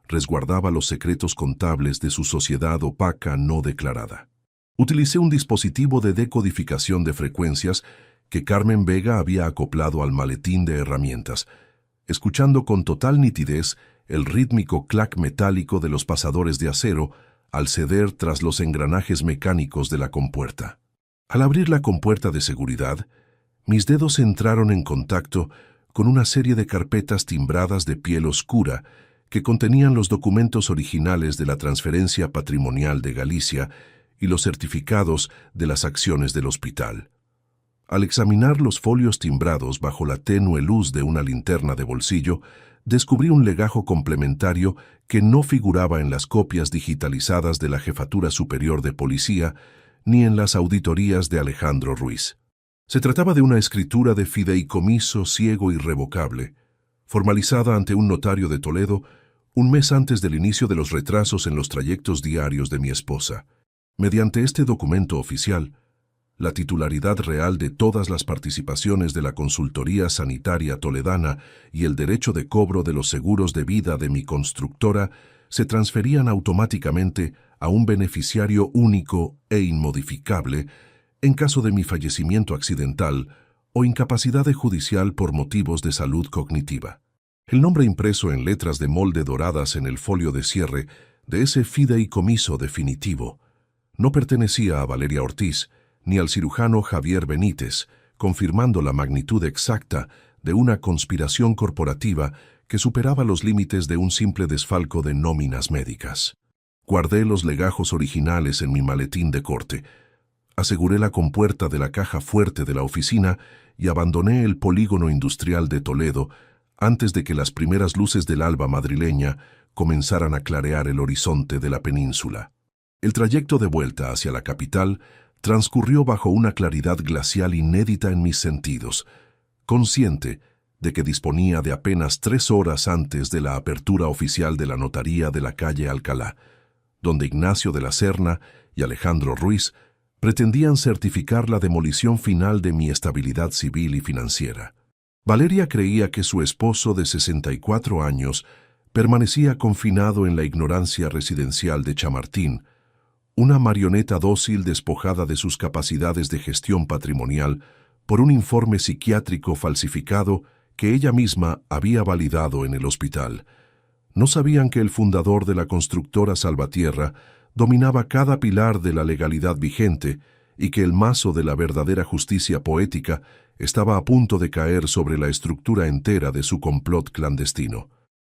resguardaba los secretos contables de su sociedad opaca no declarada. Utilicé un dispositivo de decodificación de frecuencias que Carmen Vega había acoplado al maletín de herramientas, escuchando con total nitidez el rítmico clac metálico de los pasadores de acero al ceder tras los engranajes mecánicos de la compuerta. Al abrir la compuerta de seguridad, mis dedos entraron en contacto con una serie de carpetas timbradas de piel oscura que contenían los documentos originales de la transferencia patrimonial de Galicia y los certificados de las acciones del hospital. Al examinar los folios timbrados bajo la tenue luz de una linterna de bolsillo, descubrí un legajo complementario que no figuraba en las copias digitalizadas de la Jefatura Superior de Policía ni en las auditorías de Alejandro Ruiz. Se trataba de una escritura de fideicomiso ciego irrevocable, formalizada ante un notario de Toledo un mes antes del inicio de los retrasos en los trayectos diarios de mi esposa. Mediante este documento oficial, la titularidad real de todas las participaciones de la consultoría sanitaria toledana y el derecho de cobro de los seguros de vida de mi constructora se transferían automáticamente a un beneficiario único e inmodificable en caso de mi fallecimiento accidental o incapacidad judicial por motivos de salud cognitiva. El nombre impreso en letras de molde doradas en el folio de cierre de ese fideicomiso definitivo no pertenecía a Valeria Ortiz ni al cirujano Javier Benítez, confirmando la magnitud exacta de una conspiración corporativa que superaba los límites de un simple desfalco de nóminas médicas. Guardé los legajos originales en mi maletín de corte, aseguré la compuerta de la caja fuerte de la oficina y abandoné el polígono industrial de Toledo antes de que las primeras luces del alba madrileña comenzaran a clarear el horizonte de la península. El trayecto de vuelta hacia la capital transcurrió bajo una claridad glacial inédita en mis sentidos, consciente de que disponía de apenas 3 horas antes de la apertura oficial de la notaría de la calle Alcalá, donde Ignacio de la Serna y Alejandro Ruiz pretendían certificar la demolición final de mi estabilidad civil y financiera. Valeria creía que su esposo de 64 años permanecía confinado en la ignorancia residencial de Chamartín, una marioneta dócil despojada de sus capacidades de gestión patrimonial por un informe psiquiátrico falsificado que ella misma había validado en el hospital. No sabían que el fundador de la constructora Salvatierra dominaba cada pilar de la legalidad vigente y que el mazo de la verdadera justicia poética estaba a punto de caer sobre la estructura entera de su complot clandestino.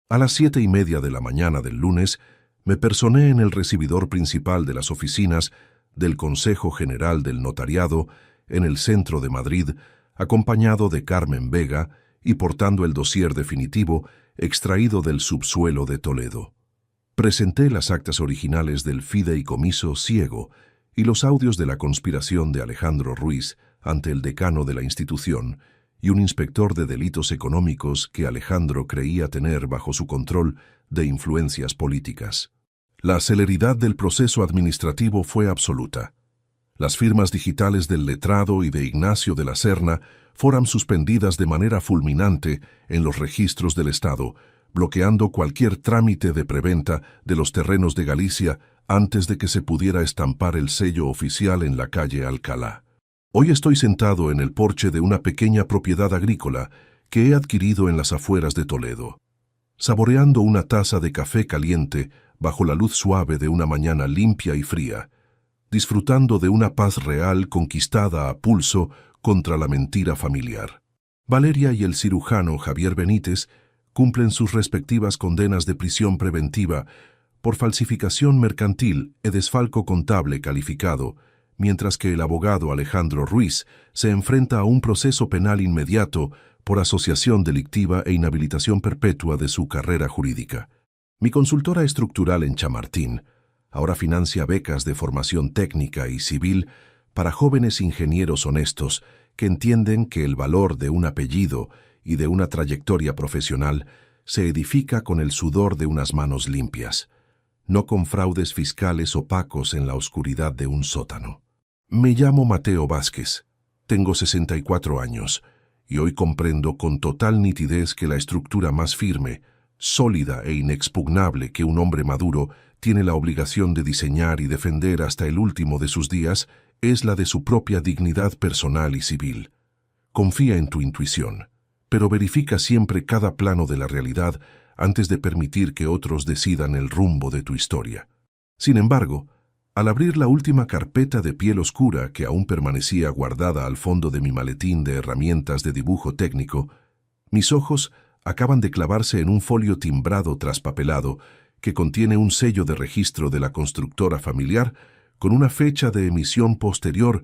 A las 7:30 de la mañana del lunes, me personé en el recibidor principal de las oficinas del Consejo General del Notariado en el centro de Madrid, acompañado de Carmen Vega y portando el dossier definitivo extraído del subsuelo de Toledo. Presenté las actas originales del fideicomiso ciego y los audios de la conspiración de Alejandro Ruiz ante el decano de la institución y un inspector de delitos económicos que Alejandro creía tener bajo su control de influencias políticas. La celeridad del proceso administrativo fue absoluta. Las firmas digitales del letrado y de Ignacio de la Serna fueron suspendidas de manera fulminante en los registros del Estado, bloqueando cualquier trámite de preventa de los terrenos de Galicia antes de que se pudiera estampar el sello oficial en la calle Alcalá. Hoy estoy sentado en el porche de una pequeña propiedad agrícola que he adquirido en las afueras de Toledo, saboreando una taza de café caliente bajo la luz suave de una mañana limpia y fría, disfrutando de una paz real conquistada a pulso contra la mentira familiar. Valeria y el cirujano Javier Benítez cumplen sus respectivas condenas de prisión preventiva por falsificación mercantil e desfalco contable calificado, mientras que el abogado Alejandro Ruiz se enfrenta a un proceso penal inmediato por asociación delictiva e inhabilitación perpetua de su carrera jurídica. Mi consultora estructural en Chamartín ahora financia becas de formación técnica y civil para jóvenes ingenieros honestos que entienden que el valor de un apellido y de una trayectoria profesional se edifica con el sudor de unas manos limpias, no con fraudes fiscales opacos en la oscuridad de un sótano. Me llamo Mateo Vázquez, tengo 64 años y hoy comprendo con total nitidez que la estructura más firme, sólida e inexpugnable que un hombre maduro tiene la obligación de diseñar y defender hasta el último de sus días es la de su propia dignidad personal y civil. Confía en tu intuición, pero verifica siempre cada plano de la realidad antes de permitir que otros decidan el rumbo de tu historia. Sin embargo, al abrir la última carpeta de piel oscura que aún permanecía guardada al fondo de mi maletín de herramientas de dibujo técnico, mis ojos acaban de clavarse en un folio timbrado traspapelado que contiene un sello de registro de la constructora familiar con una fecha de emisión posterior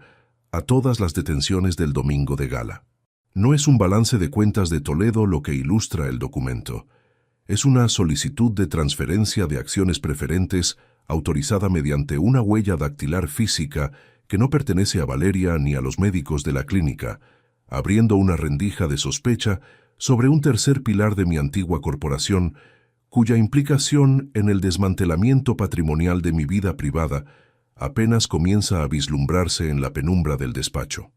a todas las detenciones del domingo de gala. No es un balance de cuentas de Toledo lo que ilustra el documento. Es una solicitud de transferencia de acciones preferentes autorizada mediante una huella dactilar física que no pertenece a Valeria ni a los médicos de la clínica, abriendo una rendija de sospecha sobre un tercer pilar de mi antigua corporación, cuya implicación en el desmantelamiento patrimonial de mi vida privada apenas comienza a vislumbrarse en la penumbra del despacho.